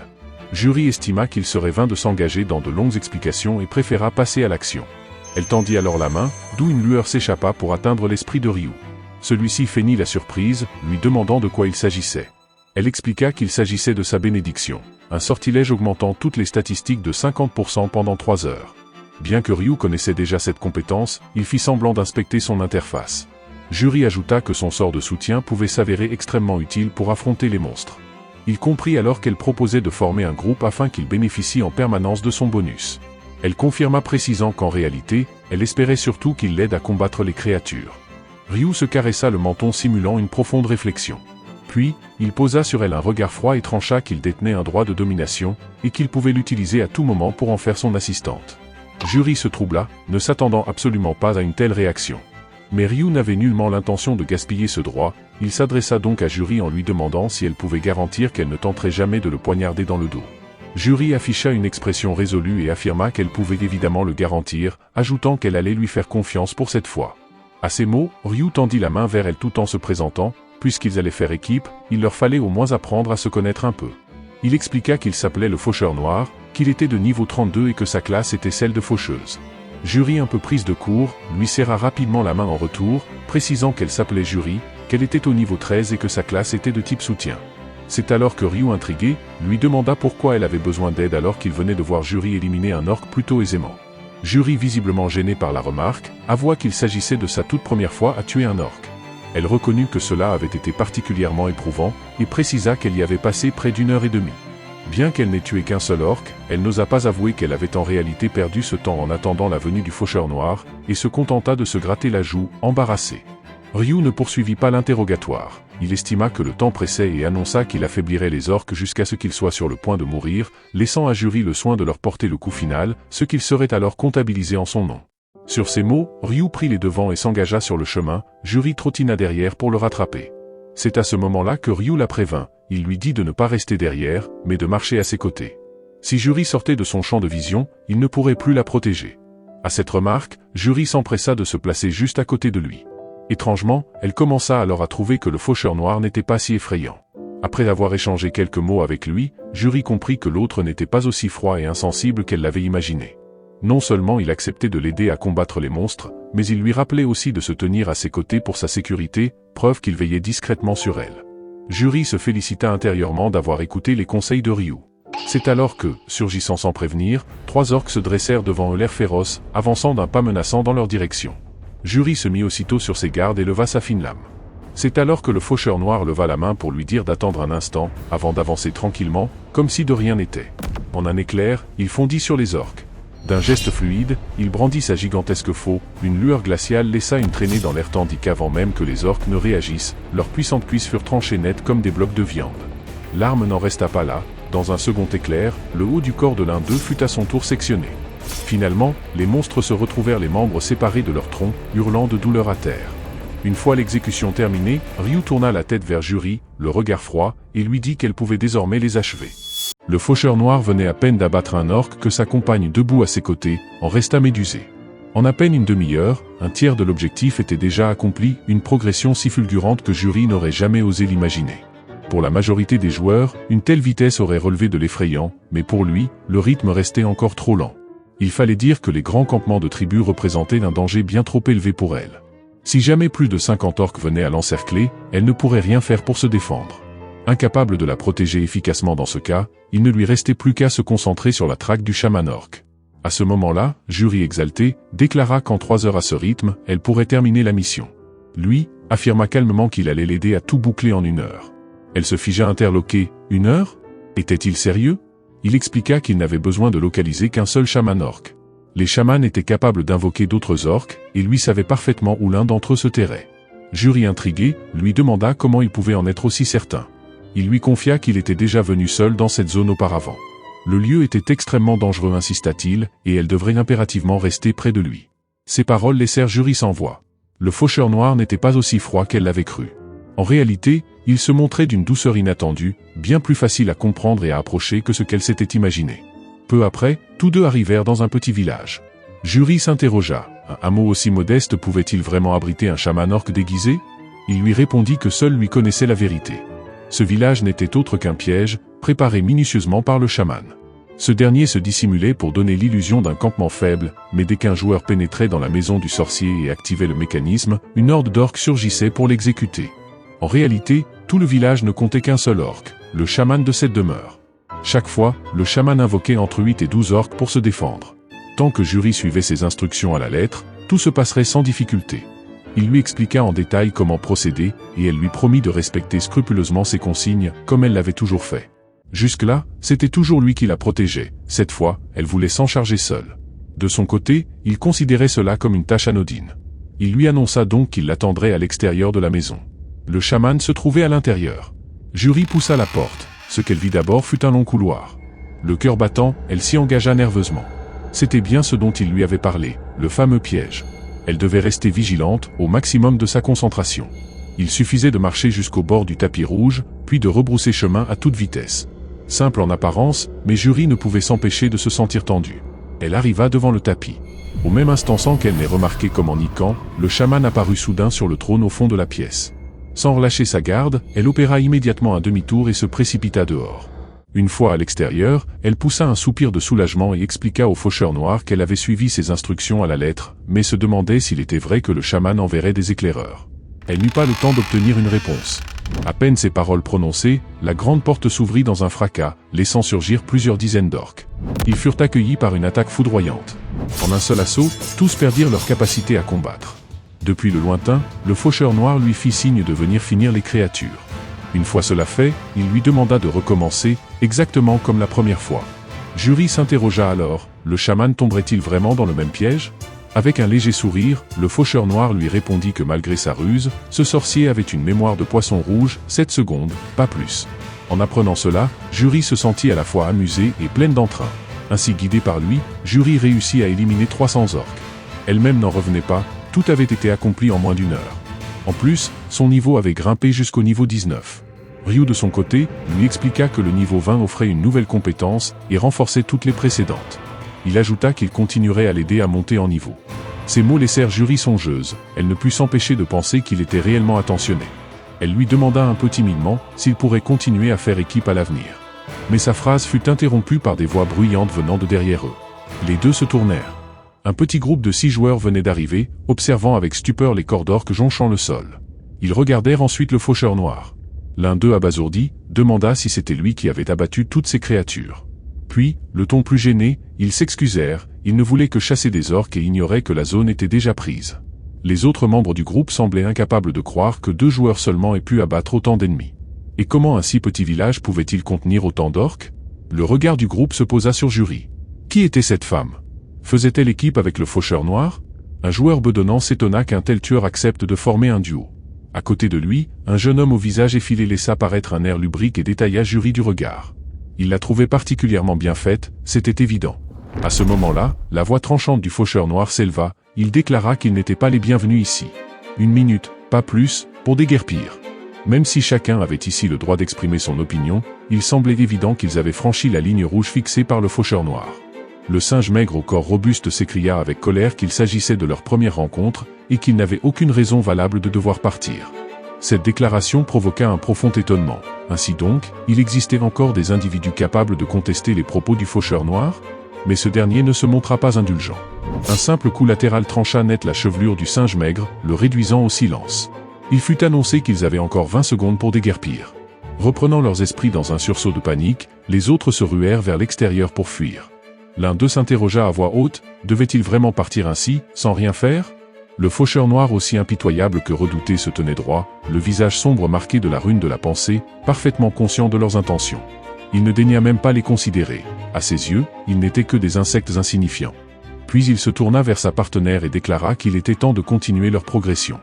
Juri estima qu'il serait vain de s'engager dans de longues explications et préféra passer à l'action. Elle tendit alors la main, d'où une lueur s'échappa pour atteindre l'esprit de Ryu. Celui-ci feignit la surprise, lui demandant de quoi il s'agissait. Elle expliqua qu'il s'agissait de sa bénédiction, un sortilège augmentant toutes les statistiques de 50% pendant 3 heures. Bien que Ryu connaissait déjà cette compétence, il fit semblant d'inspecter son interface. Juri ajouta que son sort de soutien pouvait s'avérer extrêmement utile pour affronter les monstres. Il comprit alors qu'elle proposait de former un groupe afin qu'il bénéficie en permanence de son bonus. Elle confirma précisant qu'en réalité, elle espérait surtout qu'il l'aide à combattre les créatures. Ryu se caressa le menton simulant une profonde réflexion. Puis, il posa sur elle un regard froid et trancha qu'il détenait un droit de domination, et qu'il pouvait l'utiliser à tout moment pour en faire son assistante. Juri se troubla, ne s'attendant absolument pas à une telle réaction. Mais Ryu n'avait nullement l'intention de gaspiller ce droit, il s'adressa donc à Juri en lui demandant si elle pouvait garantir qu'elle ne tenterait jamais de le poignarder dans le dos. Juri afficha une expression résolue et affirma qu'elle pouvait évidemment le garantir, ajoutant qu'elle allait lui faire confiance pour cette fois. À ces mots, Ryu tendit la main vers elle tout en se présentant, puisqu'ils allaient faire équipe, il leur fallait au moins apprendre à se connaître un peu. Il expliqua qu'il s'appelait le Faucheur Noir, qu'il était de niveau 32 et que sa classe était celle de faucheuse. Juri un peu prise de court, lui serra rapidement la main en retour, précisant qu'elle s'appelait Juri, qu'elle était au niveau 13 et que sa classe était de type soutien. C'est alors que Ryu, intrigué, lui demanda pourquoi elle avait besoin d'aide alors qu'il venait de voir Juri éliminer un orque plutôt aisément. Juri, visiblement gêné par la remarque, avoua qu'il s'agissait de sa toute première fois à tuer un orque. Elle reconnut que cela avait été particulièrement éprouvant, et précisa qu'elle y avait passé près d'1 heure et demie. Bien qu'elle n'ait tué qu'un seul orque, elle n'osa pas avouer qu'elle avait en réalité perdu ce temps en attendant la venue du Faucheur Noir, et se contenta de se gratter la joue, embarrassée. Ryu ne poursuivit pas l'interrogatoire. Il estima que le temps pressait et annonça qu'il affaiblirait les orques jusqu'à ce qu'ils soient sur le point de mourir, laissant à Juri le soin de leur porter le coup final, ce qu'il serait alors comptabilisé en son nom. Sur ces mots, Ryu prit les devants et s'engagea sur le chemin, Juri trottina derrière pour le rattraper. C'est à ce moment-là que Ryu la prévint, il lui dit de ne pas rester derrière, mais de marcher à ses côtés. Si Juri sortait de son champ de vision, il ne pourrait plus la protéger. À cette remarque, Juri s'empressa de se placer juste à côté de lui. Étrangement, elle commença alors à trouver que le faucheur noir n'était pas si effrayant. Après avoir échangé quelques mots avec lui, Juri comprit que l'autre n'était pas aussi froid et insensible qu'elle l'avait imaginé. Non seulement il acceptait de l'aider à combattre les monstres, mais il lui rappelait aussi de se tenir à ses côtés pour sa sécurité, preuve qu'il veillait discrètement sur elle. Juri se félicita intérieurement d'avoir écouté les conseils de Ryu. C'est alors que, surgissant sans prévenir, 3 orques se dressèrent devant eux l'air féroce, avançant d'un pas menaçant dans leur direction. Juri se mit aussitôt sur ses gardes et leva sa fine lame. C'est alors que le faucheur noir leva la main pour lui dire d'attendre un instant, avant d'avancer tranquillement, comme si de rien n'était. En un éclair, il fondit sur les orques. D'un geste fluide, il brandit sa gigantesque faux, une lueur glaciale laissa une traînée dans l'air tandis qu'avant même que les orques ne réagissent, leurs puissantes cuisses furent tranchées nettes comme des blocs de viande. L'arme n'en resta pas là, dans un second éclair, le haut du corps de l'un d'eux fut à son tour sectionné. Finalement, les monstres se retrouvèrent les membres séparés de leur tronc, hurlant de douleur à terre. Une fois l'exécution terminée, Ryu tourna la tête vers Juri, le regard froid, et lui dit qu'elle pouvait désormais les achever. Le faucheur noir venait à peine d'abattre un orque que sa compagne debout à ses côtés, en resta médusée. En à peine une demi-heure, un tiers de l'objectif était déjà accompli, une progression si fulgurante que Juri n'aurait jamais osé l'imaginer. Pour la majorité des joueurs, une telle vitesse aurait relevé de l'effrayant, mais pour lui, le rythme restait encore trop lent. Il fallait dire que les grands campements de tribus représentaient un danger bien trop élevé pour elle. Si jamais plus de 50 orques venaient à l'encercler, elle ne pourrait rien faire pour se défendre. Incapable de la protéger efficacement dans ce cas, il ne lui restait plus qu'à se concentrer sur la traque du chaman orque. À ce moment-là, Juri exalté, déclara qu'en 3 heures à ce rythme, elle pourrait terminer la mission. Lui, affirma calmement qu'il allait l'aider à tout boucler en 1 heure. Elle se figea interloquée. 1 heure? Était-il sérieux? Il expliqua qu'il n'avait besoin de localiser qu'un seul chaman orque. Les chamans étaient capables d'invoquer d'autres orques, et lui savait parfaitement où l'un d'entre eux se terrait. Juri intrigué, lui demanda comment il pouvait en être aussi certain. Il lui confia qu'il était déjà venu seul dans cette zone auparavant. Le lieu était extrêmement dangereux, insista-t-il, et elle devrait impérativement rester près de lui. Ces paroles laissèrent Juri sans voix. Le faucheur noir n'était pas aussi froid qu'elle l'avait cru. En réalité, il se montrait d'une douceur inattendue, bien plus facile à comprendre et à approcher que ce qu'elle s'était imaginé. Peu après, tous deux arrivèrent dans un petit village. Juri s'interrogea. Un hameau aussi modeste pouvait-il vraiment abriter un chaman orque déguisé? Il lui répondit que seul lui connaissait la vérité. Ce village n'était autre qu'un piège, préparé minutieusement par le chaman. Ce dernier se dissimulait pour donner l'illusion d'un campement faible, mais dès qu'un joueur pénétrait dans la maison du sorcier et activait le mécanisme, une horde d'orques surgissait pour l'exécuter. En réalité, tout le village ne comptait qu'un seul orque, le chaman de cette demeure. Chaque fois, le chaman invoquait entre 8 et 12 orques pour se défendre. Tant que Juri suivait ses instructions à la lettre, tout se passerait sans difficulté. Il lui expliqua en détail comment procéder, et elle lui promit de respecter scrupuleusement ses consignes, comme elle l'avait toujours fait. Jusque-là, c'était toujours lui qui la protégeait. Cette fois, elle voulait s'en charger seule. De son côté, il considérait cela comme une tâche anodine. Il lui annonça donc qu'il l'attendrait à l'extérieur de la maison. Le chaman se trouvait à l'intérieur. Juri poussa la porte. Ce qu'elle vit d'abord fut un long couloir. Le cœur battant, elle s'y engagea nerveusement. C'était bien ce dont il lui avait parlé, le fameux piège. Elle devait rester vigilante, au maximum de sa concentration. Il suffisait de marcher jusqu'au bord du tapis rouge, puis de rebrousser chemin à toute vitesse. Simple en apparence, mais Juri ne pouvait s'empêcher de se sentir tendue. Elle arriva devant le tapis. Au même instant, sans qu'elle n'ait remarqué comme en niquant, le chaman apparut soudain sur le trône au fond de la pièce. Sans relâcher sa garde, elle opéra immédiatement un demi-tour et se précipita dehors. Une fois à l'extérieur, elle poussa un soupir de soulagement et expliqua au faucheur noir qu'elle avait suivi ses instructions à la lettre, mais se demandait s'il était vrai que le chaman enverrait des éclaireurs. Elle n'eut pas le temps d'obtenir une réponse. À peine ces paroles prononcées, la grande porte s'ouvrit dans un fracas, laissant surgir plusieurs dizaines d'orques. Ils furent accueillis par une attaque foudroyante. En un seul assaut, tous perdirent leur capacité à combattre. Depuis le lointain, le faucheur noir lui fit signe de venir finir les créatures. Une fois cela fait, il lui demanda de recommencer, exactement comme la première fois. Juri s'interrogea alors, le chaman tomberait-il vraiment dans le même piège? Avec un léger sourire, le faucheur noir lui répondit que malgré sa ruse, ce sorcier avait une mémoire de poisson rouge, 7 secondes, pas plus. En apprenant cela, Jury se sentit à la fois amusée et pleine d'entrain. Ainsi guidée par lui, Jury réussit à éliminer 300 orques. Elle-même n'en revenait pas, tout avait été accompli en moins d'une heure. En plus, son niveau avait grimpé jusqu'au niveau 19. Ryu de son côté, lui expliqua que le niveau 20 offrait une nouvelle compétence et renforçait toutes les précédentes. Il ajouta qu'il continuerait à l'aider à monter en niveau. Ces mots laissèrent Jury songeuse, elle ne put s'empêcher de penser qu'il était réellement attentionné. Elle lui demanda un peu timidement s'il pourrait continuer à faire équipe à l'avenir. Mais sa phrase fut interrompue par des voix bruyantes venant de derrière eux. Les deux se tournèrent. Un petit groupe de 6 joueurs venait d'arriver, observant avec stupeur les corps d'orques jonchant le sol. Ils regardèrent ensuite le faucheur noir. L'un d'eux, abasourdi, demanda si c'était lui qui avait abattu toutes ces créatures. Puis, le ton plus gêné, ils s'excusèrent, ils ne voulaient que chasser des orques et ignoraient que la zone était déjà prise. Les autres membres du groupe semblaient incapables de croire que 2 joueurs seulement aient pu abattre autant d'ennemis. Et comment un si petit village pouvait-il contenir autant d'orques? Le regard du groupe se posa sur Jury. Qui était cette femme? Faisait-elle équipe avec le faucheur noir? Un joueur bedonnant s'étonna qu'un tel tueur accepte de former un duo. À côté de lui, un jeune homme au visage effilé laissa paraître un air lubrique et détailla Jury du regard. Il la trouvait particulièrement bien faite, c'était évident. À ce moment-là, la voix tranchante du faucheur noir s'éleva, il déclara qu'ils n'étaient pas les bienvenus ici. 1 minute, pas plus, pour déguerpir. Même si chacun avait ici le droit d'exprimer son opinion, il semblait évident qu'ils avaient franchi la ligne rouge fixée par le faucheur noir. Le singe maigre au corps robuste s'écria avec colère qu'il s'agissait de leur première rencontre, et qu'il n'avait aucune raison valable de devoir partir. Cette déclaration provoqua un profond étonnement. Ainsi donc, il existait encore des individus capables de contester les propos du faucheur noir? Mais ce dernier ne se montra pas indulgent. Un simple coup latéral trancha net la chevelure du singe maigre, le réduisant au silence. Il fut annoncé qu'ils avaient encore 20 secondes pour déguerpir. Reprenant leurs esprits dans un sursaut de panique, les autres se ruèrent vers l'extérieur pour fuir. L'un d'eux s'interrogea à voix haute, devait-il vraiment partir ainsi, sans rien faire? Le faucheur noir aussi impitoyable que redouté se tenait droit, le visage sombre marqué de la rune de la pensée, parfaitement conscient de leurs intentions. Il ne daigna même pas les considérer. À ses yeux, ils n'étaient que des insectes insignifiants. Puis il se tourna vers sa partenaire et déclara qu'il était temps de continuer leur progression.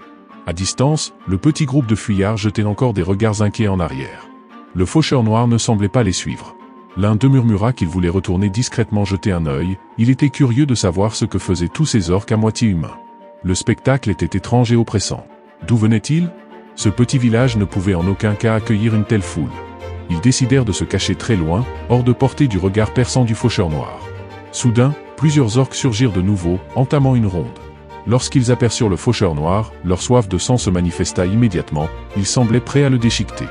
À distance, le petit groupe de fuyards jetait encore des regards inquiets en arrière. Le faucheur noir ne semblait pas les suivre. L'un d'eux murmura qu'il voulait retourner discrètement jeter un œil, il était curieux de savoir ce que faisaient tous ces orques à moitié humains. Le spectacle était étrange et oppressant. D'où venait-il? Ce petit village ne pouvait en aucun cas accueillir une telle foule. Ils décidèrent de se cacher très loin, hors de portée du regard perçant du faucheur noir. Soudain, plusieurs orques surgirent de nouveau, entamant une ronde. Lorsqu'ils aperçurent le faucheur noir, leur soif de sang se manifesta immédiatement, ils semblaient prêts à le déchiqueter.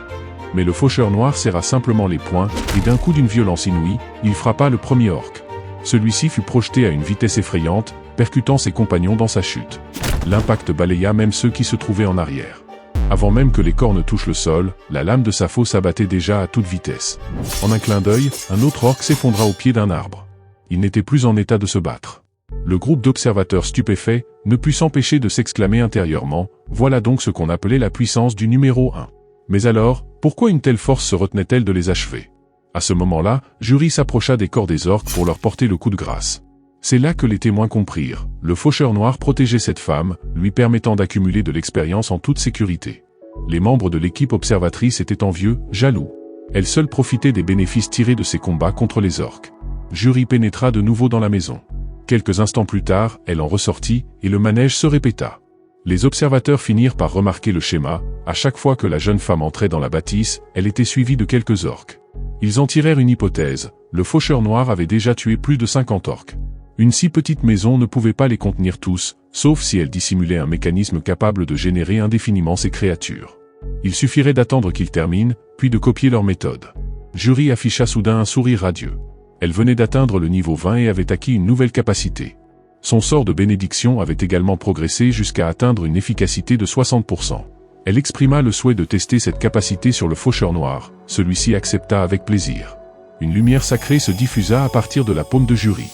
Mais le faucheur noir serra simplement les poings, et d'un coup d'une violence inouïe, il frappa le premier orque. Celui-ci fut projeté à une vitesse effrayante, percutant ses compagnons dans sa chute. L'impact balaya même ceux qui se trouvaient en arrière. Avant même que les corps ne touchent le sol, la lame de sa faux s'abattait déjà à toute vitesse. En un clin d'œil, un autre orque s'effondra au pied d'un arbre. Il n'était plus en état de se battre. Le groupe d'observateurs stupéfaits ne put s'empêcher de s'exclamer intérieurement, voilà donc ce qu'on appelait la puissance du numéro 1. Mais alors, pourquoi une telle force se retenait-elle de les achever? À ce moment-là, Jury s'approcha des corps des orques pour leur porter le coup de grâce. C'est là que les témoins comprirent. Le faucheur noir protégeait cette femme, lui permettant d'accumuler de l'expérience en toute sécurité. Les membres de l'équipe observatrice étaient envieux, jaloux. Elle seule profitait des bénéfices tirés de ses combats contre les orques. Jury pénétra de nouveau dans la maison. Quelques instants plus tard, elle en ressortit, et le manège se répéta. Les observateurs finirent par remarquer le schéma, à chaque fois que la jeune femme entrait dans la bâtisse, elle était suivie de quelques orques. Ils en tirèrent une hypothèse, le faucheur noir avait déjà tué plus de 50 orques. Une si petite maison ne pouvait pas les contenir tous, sauf si elle dissimulait un mécanisme capable de générer indéfiniment ces créatures. Il suffirait d'attendre qu'ils terminent, puis de copier leur méthode. Jury afficha soudain un sourire radieux. Elle venait d'atteindre le niveau 20 et avait acquis une nouvelle capacité. Son sort de bénédiction avait également progressé jusqu'à atteindre une efficacité de 60%. Elle exprima le souhait de tester cette capacité sur le faucheur noir, celui-ci accepta avec plaisir. Une lumière sacrée se diffusa à partir de la paume de Jury.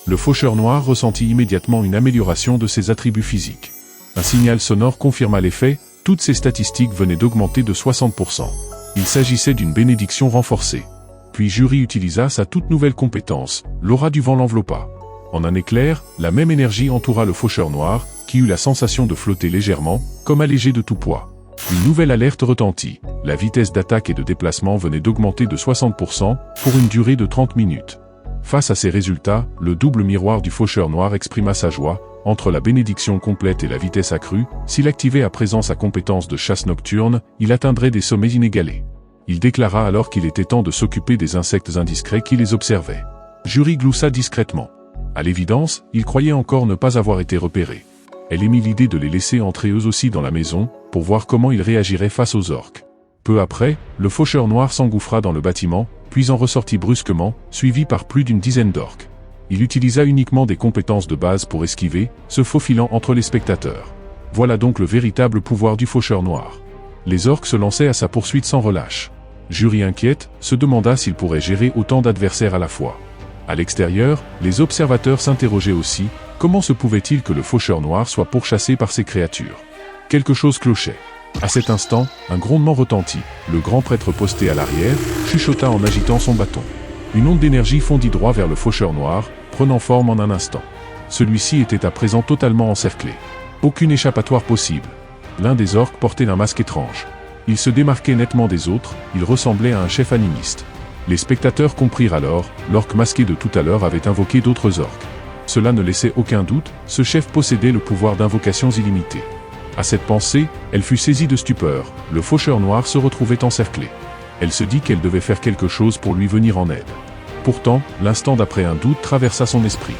Le faucheur noir ressentit immédiatement une amélioration de ses attributs physiques. Un signal sonore confirma l'effet, toutes ses statistiques venaient d'augmenter de 60%. Il s'agissait d'une bénédiction renforcée. Puis Jury utilisa sa toute nouvelle compétence, l'aura du vent l'enveloppa. En un éclair, la même énergie entoura le faucheur noir, qui eut la sensation de flotter légèrement, comme allégé de tout poids. Une nouvelle alerte retentit. La vitesse d'attaque et de déplacement venait d'augmenter de 60% pour une durée de 30 minutes. Face à ces résultats, le double miroir du faucheur noir exprima sa joie. Entre la bénédiction complète et la vitesse accrue, s'il activait à présent sa compétence de chasse nocturne, il atteindrait des sommets inégalés. Il déclara alors qu'il était temps de s'occuper des insectes indiscrets qui les observaient. Jury gloussa discrètement. À l'évidence, il croyait encore ne pas avoir été repéré. Elle émit l'idée de les laisser entrer eux aussi dans la maison, pour voir comment ils réagiraient face aux orques. Peu après, le faucheur noir s'engouffra dans le bâtiment, puis en ressortit brusquement, suivi par plus d'une dizaine d'orques. Il utilisa uniquement des compétences de base pour esquiver, se faufilant entre les spectateurs. Voilà donc le véritable pouvoir du faucheur noir. Les orques se lançaient à sa poursuite sans relâche. Jury inquiète, se demanda s'il pourrait gérer autant d'adversaires à la fois. À l'extérieur, les observateurs s'interrogeaient aussi, comment se pouvait-il que le faucheur noir soit pourchassé par ces créatures? Quelque chose clochait. À cet instant, un grondement retentit. Le grand prêtre posté à l'arrière chuchota en agitant son bâton. Une onde d'énergie fondit droit vers le faucheur noir, prenant forme en un instant. Celui-ci était à présent totalement encerclé. Aucune échappatoire possible. L'un des orques portait un masque étrange. Il se démarquait nettement des autres, il ressemblait à un chef animiste. Les spectateurs comprirent alors, l'orque masqué de tout à l'heure avait invoqué d'autres orques. Cela ne laissait aucun doute, ce chef possédait le pouvoir d'invocations illimitées. À cette pensée, elle fut saisie de stupeur, le faucheur noir se retrouvait encerclé. Elle se dit qu'elle devait faire quelque chose pour lui venir en aide. Pourtant, l'instant d'après un doute traversa son esprit.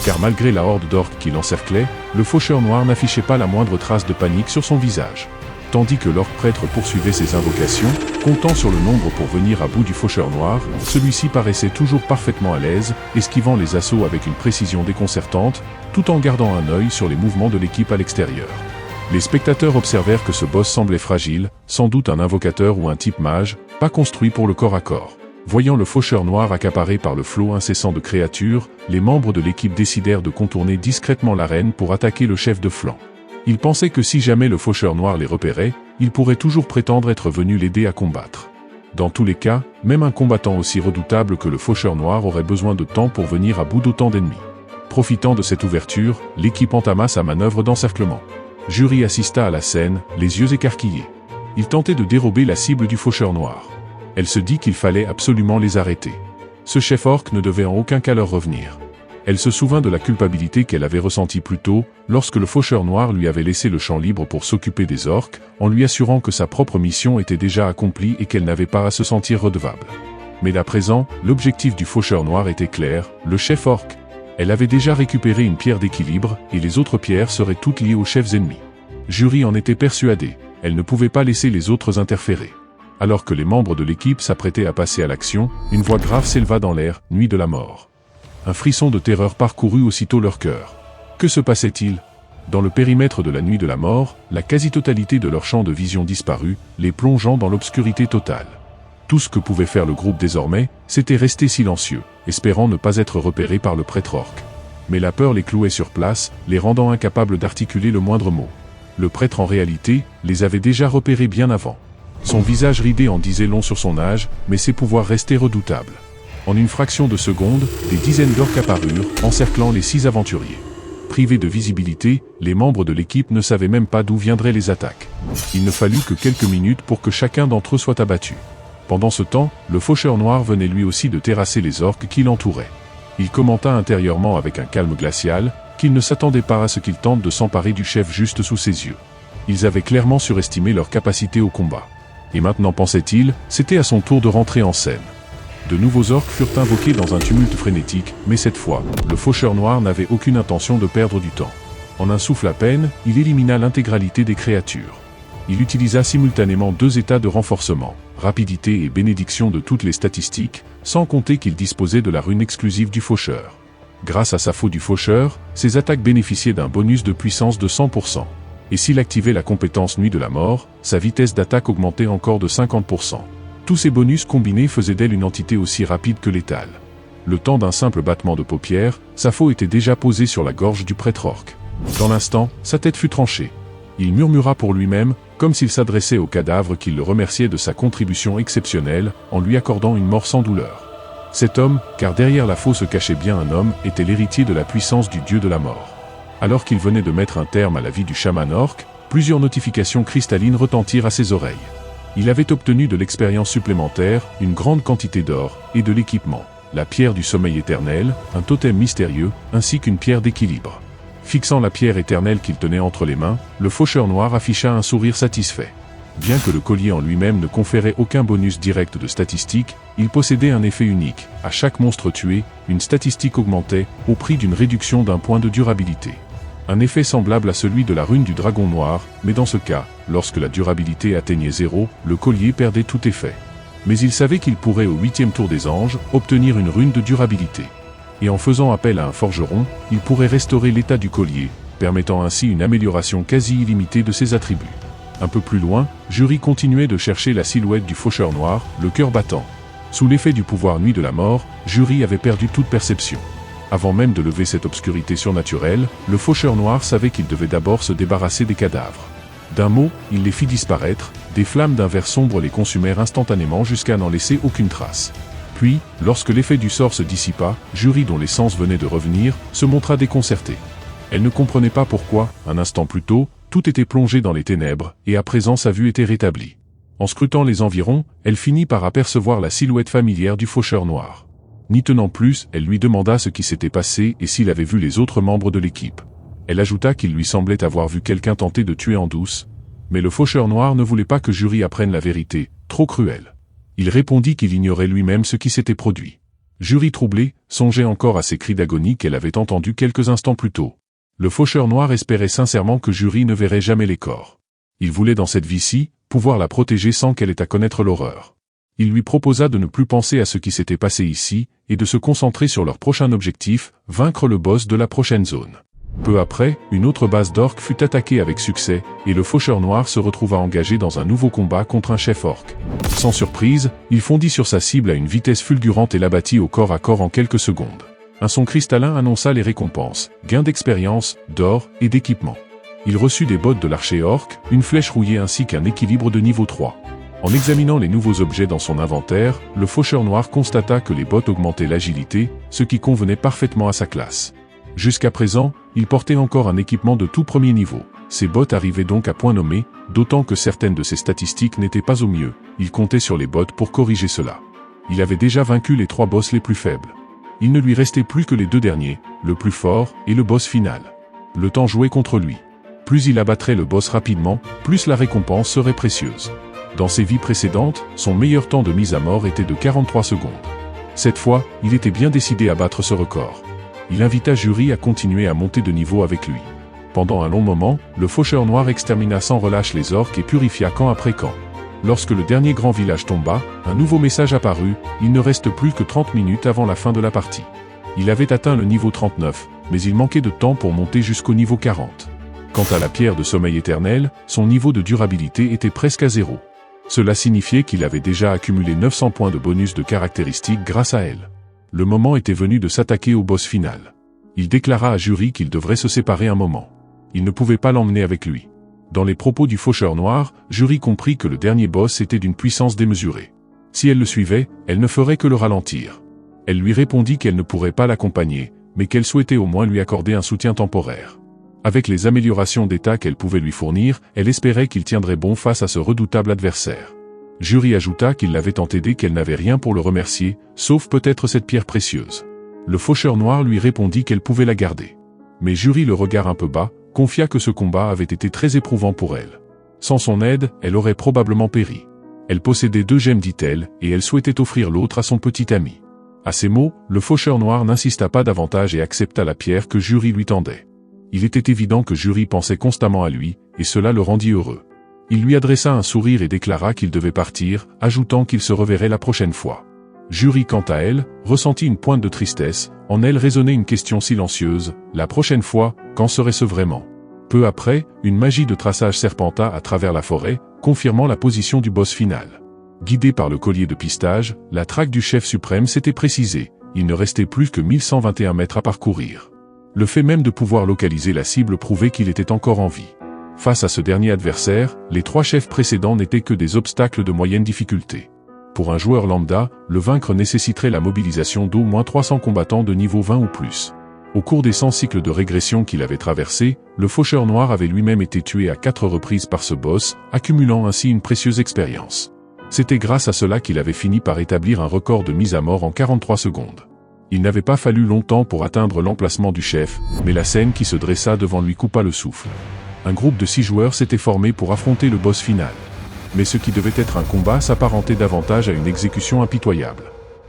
Car malgré la horde d'orques qui l'encerclait, le faucheur noir n'affichait pas la moindre trace de panique sur son visage. Tandis que l'orque prêtre poursuivait ses invocations, comptant sur le nombre pour venir à bout du faucheur noir, celui-ci paraissait toujours parfaitement à l'aise, esquivant les assauts avec une précision déconcertante, tout en gardant un œil sur les mouvements de l'équipe à l'extérieur. Les spectateurs observèrent que ce boss semblait fragile, sans doute un invocateur ou un type mage, pas construit pour le corps à corps. Voyant le faucheur noir accaparé par le flot incessant de créatures, les membres de l'équipe décidèrent de contourner discrètement l'arène pour attaquer le chef de flanc. Ils pensaient que si jamais le faucheur noir les repérait, il pourrait toujours prétendre être venu l'aider à combattre. Dans tous les cas, même un combattant aussi redoutable que le faucheur noir aurait besoin de temps pour venir à bout d'autant d'ennemis. Profitant de cette ouverture, l'équipe entama sa manœuvre d'encerclement. Jury assista à la scène, les yeux écarquillés. Il tentait de dérober la cible du faucheur noir. Elle se dit qu'il fallait absolument les arrêter. Ce chef orc ne devait en aucun cas leur revenir. Elle se souvint de la culpabilité qu'elle avait ressentie plus tôt, lorsque le faucheur noir lui avait laissé le champ libre pour s'occuper des orques, en lui assurant que sa propre mission était déjà accomplie et qu'elle n'avait pas à se sentir redevable. Mais à présent, l'objectif du faucheur noir était clair, le chef orc. Elle avait déjà récupéré une pierre d'équilibre, et les autres pierres seraient toutes liées aux chefs ennemis. Jury en était persuadée, elle ne pouvait pas laisser les autres interférer. Alors que les membres de l'équipe s'apprêtaient à passer à l'action, une voix grave s'éleva dans l'air, nuit de la mort. Un frisson de terreur parcourut aussitôt leur cœur. Que se passait-il? Dans le périmètre de la nuit de la mort, la quasi-totalité de leur champ de vision disparut, les plongeant dans l'obscurité totale. Tout ce que pouvait faire le groupe désormais, c'était rester silencieux, espérant ne pas être repéré par le prêtre orc. Mais la peur les clouait sur place, les rendant incapables d'articuler le moindre mot. Le prêtre en réalité, les avait déjà repérés bien avant. Son visage ridé en disait long sur son âge, mais ses pouvoirs restaient redoutables. En une fraction de seconde, des dizaines d'orques apparurent, encerclant les 6 aventuriers. Privés de visibilité, les membres de l'équipe ne savaient même pas d'où viendraient les attaques. Il ne fallut que quelques minutes pour que chacun d'entre eux soit abattu. Pendant ce temps, le faucheur noir venait lui aussi de terrasser les orques qui l'entouraient. Il commenta intérieurement avec un calme glacial, qu'il ne s'attendait pas à ce qu'ils tentent de s'emparer du chef juste sous ses yeux. Ils avaient clairement surestimé leur capacité au combat. Et maintenant, pensait-il, c'était à son tour de rentrer en scène. De nouveaux orques furent invoqués dans un tumulte frénétique, mais cette fois, le faucheur noir n'avait aucune intention de perdre du temps. En un souffle à peine, il élimina l'intégralité des créatures. Il utilisa simultanément 2 états de renforcement, rapidité et bénédiction de toutes les statistiques, sans compter qu'il disposait de la rune exclusive du faucheur. Grâce à sa faux du faucheur, ses attaques bénéficiaient d'un bonus de puissance de 100%. Et s'il activait la compétence Nuit de la Mort, sa vitesse d'attaque augmentait encore de 50%. Tous ces bonus combinés faisaient d'elle une entité aussi rapide que létale. Le temps d'un simple battement de paupières, sa faux était déjà posée sur la gorge du prêtre orc. Dans l'instant, sa tête fut tranchée. Il murmura pour lui-même, comme s'il s'adressait au cadavre qu'il le remerciait de sa contribution exceptionnelle, en lui accordant une mort sans douleur. Cet homme, car derrière la faux se cachait bien un homme, était l'héritier de la puissance du dieu de la mort. Alors qu'il venait de mettre un terme à la vie du chaman orc, plusieurs notifications cristallines retentirent à ses oreilles. Il avait obtenu de l'expérience supplémentaire, une grande quantité d'or, et de l'équipement. La pierre du sommeil éternel, un totem mystérieux, ainsi qu'une pierre d'équilibre. Fixant la pierre éternelle qu'il tenait entre les mains, le faucheur noir afficha un sourire satisfait. Bien que le collier en lui-même ne conférait aucun bonus direct de statistiques, il possédait un effet unique. À chaque monstre tué, une statistique augmentait, au prix d'une réduction d'un point de durabilité. Un effet semblable à celui de la rune du dragon noir, mais dans ce cas, lorsque la durabilité atteignait 0, le collier perdait tout effet. Mais il savait qu'il pourrait au 8e tour des anges, obtenir une rune de durabilité. Et en faisant appel à un forgeron, il pourrait restaurer l'état du collier, permettant ainsi une amélioration quasi illimitée de ses attributs. Un peu plus loin, Jury continuait de chercher la silhouette du faucheur noir, le cœur battant. Sous l'effet du pouvoir nuit de la mort, Jury avait perdu toute perception. Avant même de lever cette obscurité surnaturelle, le faucheur noir savait qu'il devait d'abord se débarrasser des cadavres. D'un mot, il les fit disparaître, des flammes d'un vert sombre les consumèrent instantanément jusqu'à n'en laisser aucune trace. Puis, lorsque l'effet du sort se dissipa, Jury, dont les sens venaient de revenir, se montra déconcertée. Elle ne comprenait pas pourquoi, un instant plus tôt, tout était plongé dans les ténèbres, et à présent sa vue était rétablie. En scrutant les environs, elle finit par apercevoir la silhouette familière du faucheur noir. N'y tenant plus, elle lui demanda ce qui s'était passé et s'il avait vu les autres membres de l'équipe. Elle ajouta qu'il lui semblait avoir vu quelqu'un tenter de tuer en douce, mais le faucheur noir ne voulait pas que Jury apprenne la vérité, trop cruelle. Il répondit qu'il ignorait lui-même ce qui s'était produit. Jury, troublée, songeait encore à ces cris d'agonie qu'elle avait entendus quelques instants plus tôt. Le faucheur noir espérait sincèrement que Jury ne verrait jamais les corps. Il voulait dans cette vie-ci, pouvoir la protéger sans qu'elle ait à connaître l'horreur. Il lui proposa de ne plus penser à ce qui s'était passé ici, et de se concentrer sur leur prochain objectif, vaincre le boss de la prochaine zone. Peu après, une autre base d'orques fut attaquée avec succès, et le faucheur noir se retrouva engagé dans un nouveau combat contre un chef orc. Sans surprise, il fondit sur sa cible à une vitesse fulgurante et l'abattit au corps à corps en quelques secondes. Un son cristallin annonça les récompenses, gains d'expérience, d'or et d'équipement. Il reçut des bottes de l'archer orc, une flèche rouillée ainsi qu'un équilibre de niveau 3. En examinant les nouveaux objets dans son inventaire, le faucheur noir constata que les bottes augmentaient l'agilité, ce qui convenait parfaitement à sa classe. Jusqu'à présent, il portait encore un équipement de tout premier niveau. Ses bottes arrivaient donc à point nommé, d'autant que certaines de ses statistiques n'étaient pas au mieux. Il comptait sur les bottes pour corriger cela. Il avait déjà vaincu les 3 boss les plus faibles. Il ne lui restait plus que les 2 derniers, le plus fort et le boss final. Le temps jouait contre lui. Plus il abattrait le boss rapidement, plus la récompense serait précieuse. Dans ses vies précédentes, son meilleur temps de mise à mort était de 43 secondes. Cette fois, il était bien décidé à battre ce record. Il invita Jury à continuer à monter de niveau avec lui. Pendant un long moment, le faucheur noir extermina sans relâche les orques et purifia camp après camp. Lorsque le dernier grand village tomba, un nouveau message apparut, il ne reste plus que 30 minutes avant la fin de la partie. Il avait atteint le niveau 39, mais il manquait de temps pour monter jusqu'au niveau 40. Quant à la pierre de sommeil éternel, son niveau de durabilité était presque à 0. Cela signifiait qu'il avait déjà accumulé 900 points de bonus de caractéristiques grâce à elle. Le moment était venu de s'attaquer au boss final. Il déclara à Jury qu'il devrait se séparer un moment. Il ne pouvait pas l'emmener avec lui. Dans les propos du faucheur noir, Jury comprit que le dernier boss était d'une puissance démesurée. Si elle le suivait, elle ne ferait que le ralentir. Elle lui répondit qu'elle ne pourrait pas l'accompagner, mais qu'elle souhaitait au moins lui accorder un soutien temporaire. Avec les améliorations d'état qu'elle pouvait lui fournir, elle espérait qu'il tiendrait bon face à ce redoutable adversaire. Jury ajouta qu'il l'avait tant aidé qu'elle n'avait rien pour le remercier, sauf peut-être cette pierre précieuse. Le faucheur noir lui répondit qu'elle pouvait la garder. Mais Jury, le regard un peu bas, confia que ce combat avait été très éprouvant pour elle. Sans son aide, elle aurait probablement péri. Elle possédait 2 gemmes, dit-elle, et elle souhaitait offrir l'autre à son petit ami. À ces mots, le faucheur noir n'insista pas davantage et accepta la pierre que Jury lui tendait. Il était évident que Jury pensait constamment à lui, et cela le rendit heureux. Il lui adressa un sourire et déclara qu'il devait partir, ajoutant qu'il se reverrait la prochaine fois. Jury, quant à elle, ressentit une pointe de tristesse, en elle résonnait une question silencieuse, la prochaine fois, quand serait-ce vraiment? Peu après, une magie de traçage serpenta à travers la forêt, confirmant la position du boss final. Guidé par le collier de pistage, la traque du chef suprême s'était précisée, il ne restait plus que 1121 mètres à parcourir. Le fait même de pouvoir localiser la cible prouvait qu'il était encore en vie. Face à ce dernier adversaire, les 3 chefs précédents n'étaient que des obstacles de moyenne difficulté. Pour un joueur lambda, le vaincre nécessiterait la mobilisation d'au moins 300 combattants de niveau 20 ou plus. Au cours des 100 cycles de régression qu'il avait traversés, le Faucheur Noir avait lui-même été tué à 4 reprises par ce boss, accumulant ainsi une précieuse expérience. C'était grâce à cela qu'il avait fini par établir un record de mise à mort en 43 secondes. Il n'avait pas fallu longtemps pour atteindre l'emplacement du chef, mais la scène qui se dressa devant lui coupa le souffle. Un groupe de 6 joueurs s'était formé pour affronter le boss final. Mais ce qui devait être un combat s'apparentait davantage à une exécution impitoyable.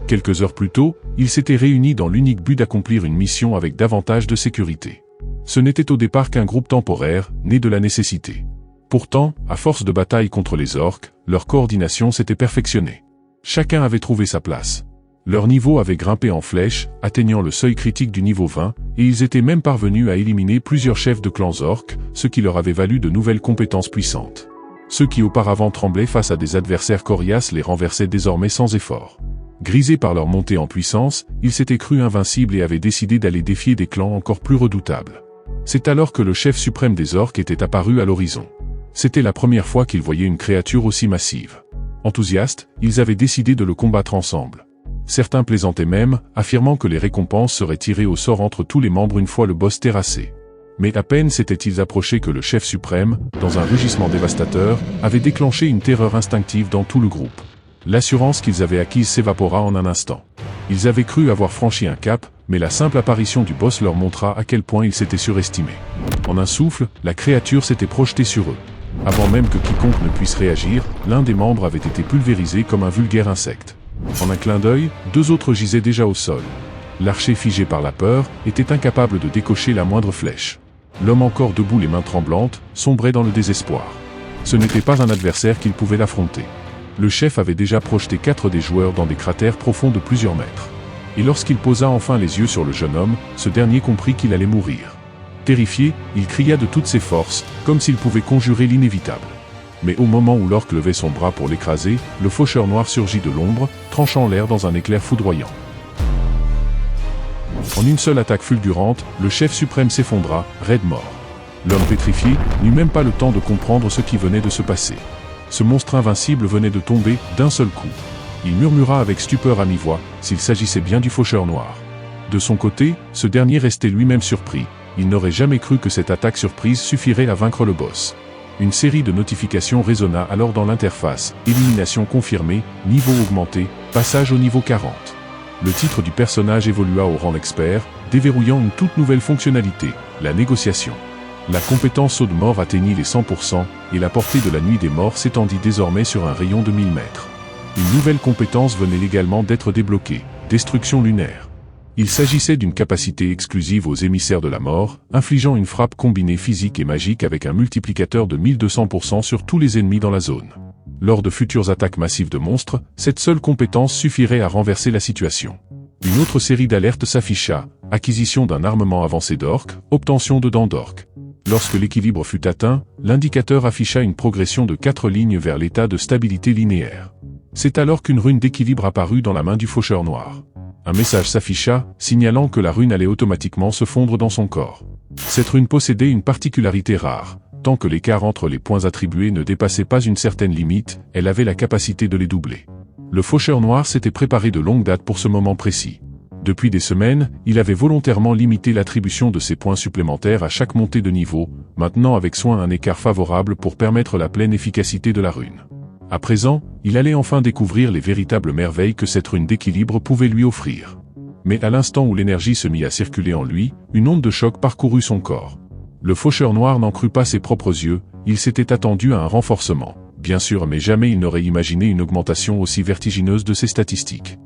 Quelques heures plus tôt, ils s'étaient réunis dans l'unique but d'accomplir une mission avec davantage de sécurité. Ce n'était au départ qu'un groupe temporaire, né de la nécessité. Pourtant, à force de bataille contre les orques, leur coordination s'était perfectionnée. Chacun avait trouvé sa place. Leur niveau avait grimpé en flèche, atteignant le seuil critique du niveau 20, et ils étaient même parvenus à éliminer plusieurs chefs de clans orques, ce qui leur avait valu de nouvelles compétences puissantes. Ceux qui auparavant tremblaient face à des adversaires coriaces les renversaient désormais sans effort. Grisés par leur montée en puissance, ils s'étaient crus invincibles et avaient décidé d'aller défier des clans encore plus redoutables. C'est alors que le chef suprême des orques était apparu à l'horizon. C'était la première fois qu'ils voyaient une créature aussi massive. Enthousiastes, ils avaient décidé de le combattre ensemble. Certains plaisantaient même, affirmant que les récompenses seraient tirées au sort entre tous les membres une fois le boss terrassé. Mais à peine s'étaient-ils approchés que le chef suprême, dans un rugissement dévastateur, avait déclenché une terreur instinctive dans tout le groupe. L'assurance qu'ils avaient acquise s'évapora en un instant. Ils avaient cru avoir franchi un cap, mais la simple apparition du boss leur montra à quel point ils s'étaient surestimés. En un souffle, la créature s'était projetée sur eux. Avant même que quiconque ne puisse réagir, l'un des membres avait été pulvérisé comme un vulgaire insecte. En un clin d'œil, 2 autres gisaient déjà au sol. L'archer figé par la peur, était incapable de décocher la moindre flèche. L'homme encore debout les mains tremblantes, sombrait dans le désespoir. Ce n'était pas un adversaire qu'il pouvait l'affronter. Le chef avait déjà projeté 4 des joueurs dans des cratères profonds de plusieurs mètres. Et lorsqu'il posa enfin les yeux sur le jeune homme, ce dernier comprit qu'il allait mourir. Terrifié, il cria de toutes ses forces, comme s'il pouvait conjurer l'inévitable. Mais au moment où l'orque levait son bras pour l'écraser, le Faucheur Noir surgit de l'ombre, tranchant l'air dans un éclair foudroyant. En une seule attaque fulgurante, le chef suprême s'effondra, raide mort. L'homme pétrifié n'eut même pas le temps de comprendre ce qui venait de se passer. Ce monstre invincible venait de tomber d'un seul coup. Il murmura avec stupeur à mi-voix, s'il s'agissait bien du Faucheur Noir. De son côté, ce dernier restait lui-même surpris. Il n'aurait jamais cru que cette attaque surprise suffirait à vaincre le boss. Une série de notifications résonna alors dans l'interface. Élimination confirmée, niveau augmenté, passage au niveau 40. Le titre du personnage évolua au rang expert, déverrouillant une toute nouvelle fonctionnalité, la négociation. La compétence saut de mort atteignit les 100%, et la portée de la nuit des morts s'étendit désormais sur un rayon de 1000 mètres. Une nouvelle compétence venait également d'être débloquée, destruction lunaire. Il s'agissait d'une capacité exclusive aux émissaires de la mort, infligeant une frappe combinée physique et magique avec un multiplicateur de 1200% sur tous les ennemis dans la zone. Lors de futures attaques massives de monstres, cette seule compétence suffirait à renverser la situation. Une autre série d'alertes s'afficha, acquisition d'un armement avancé d'orques, obtention de dents d'orques. Lorsque l'équilibre fut atteint, l'indicateur afficha une progression de 4 lignes vers l'état de stabilité linéaire. C'est alors qu'une rune d'équilibre apparut dans la main du Faucheur Noir. Un message s'afficha, signalant que la rune allait automatiquement se fondre dans son corps. Cette rune possédait une particularité rare. Tant que l'écart entre les points attribués ne dépassait pas une certaine limite, elle avait la capacité de les doubler. Le Faucheur Noir s'était préparé de longue date pour ce moment précis. Depuis des semaines, il avait volontairement limité l'attribution de ces points supplémentaires à chaque montée de niveau, maintenant avec soin un écart favorable pour permettre la pleine efficacité de la rune. À présent, il allait enfin découvrir les véritables merveilles que cette rune d'équilibre pouvait lui offrir. Mais à l'instant où l'énergie se mit à circuler en lui, une onde de choc parcourut son corps. Le Faucheur Noir n'en crut pas ses propres yeux, il s'était attendu à un renforcement, bien sûr, mais jamais il n'aurait imaginé une augmentation aussi vertigineuse de ses statistiques.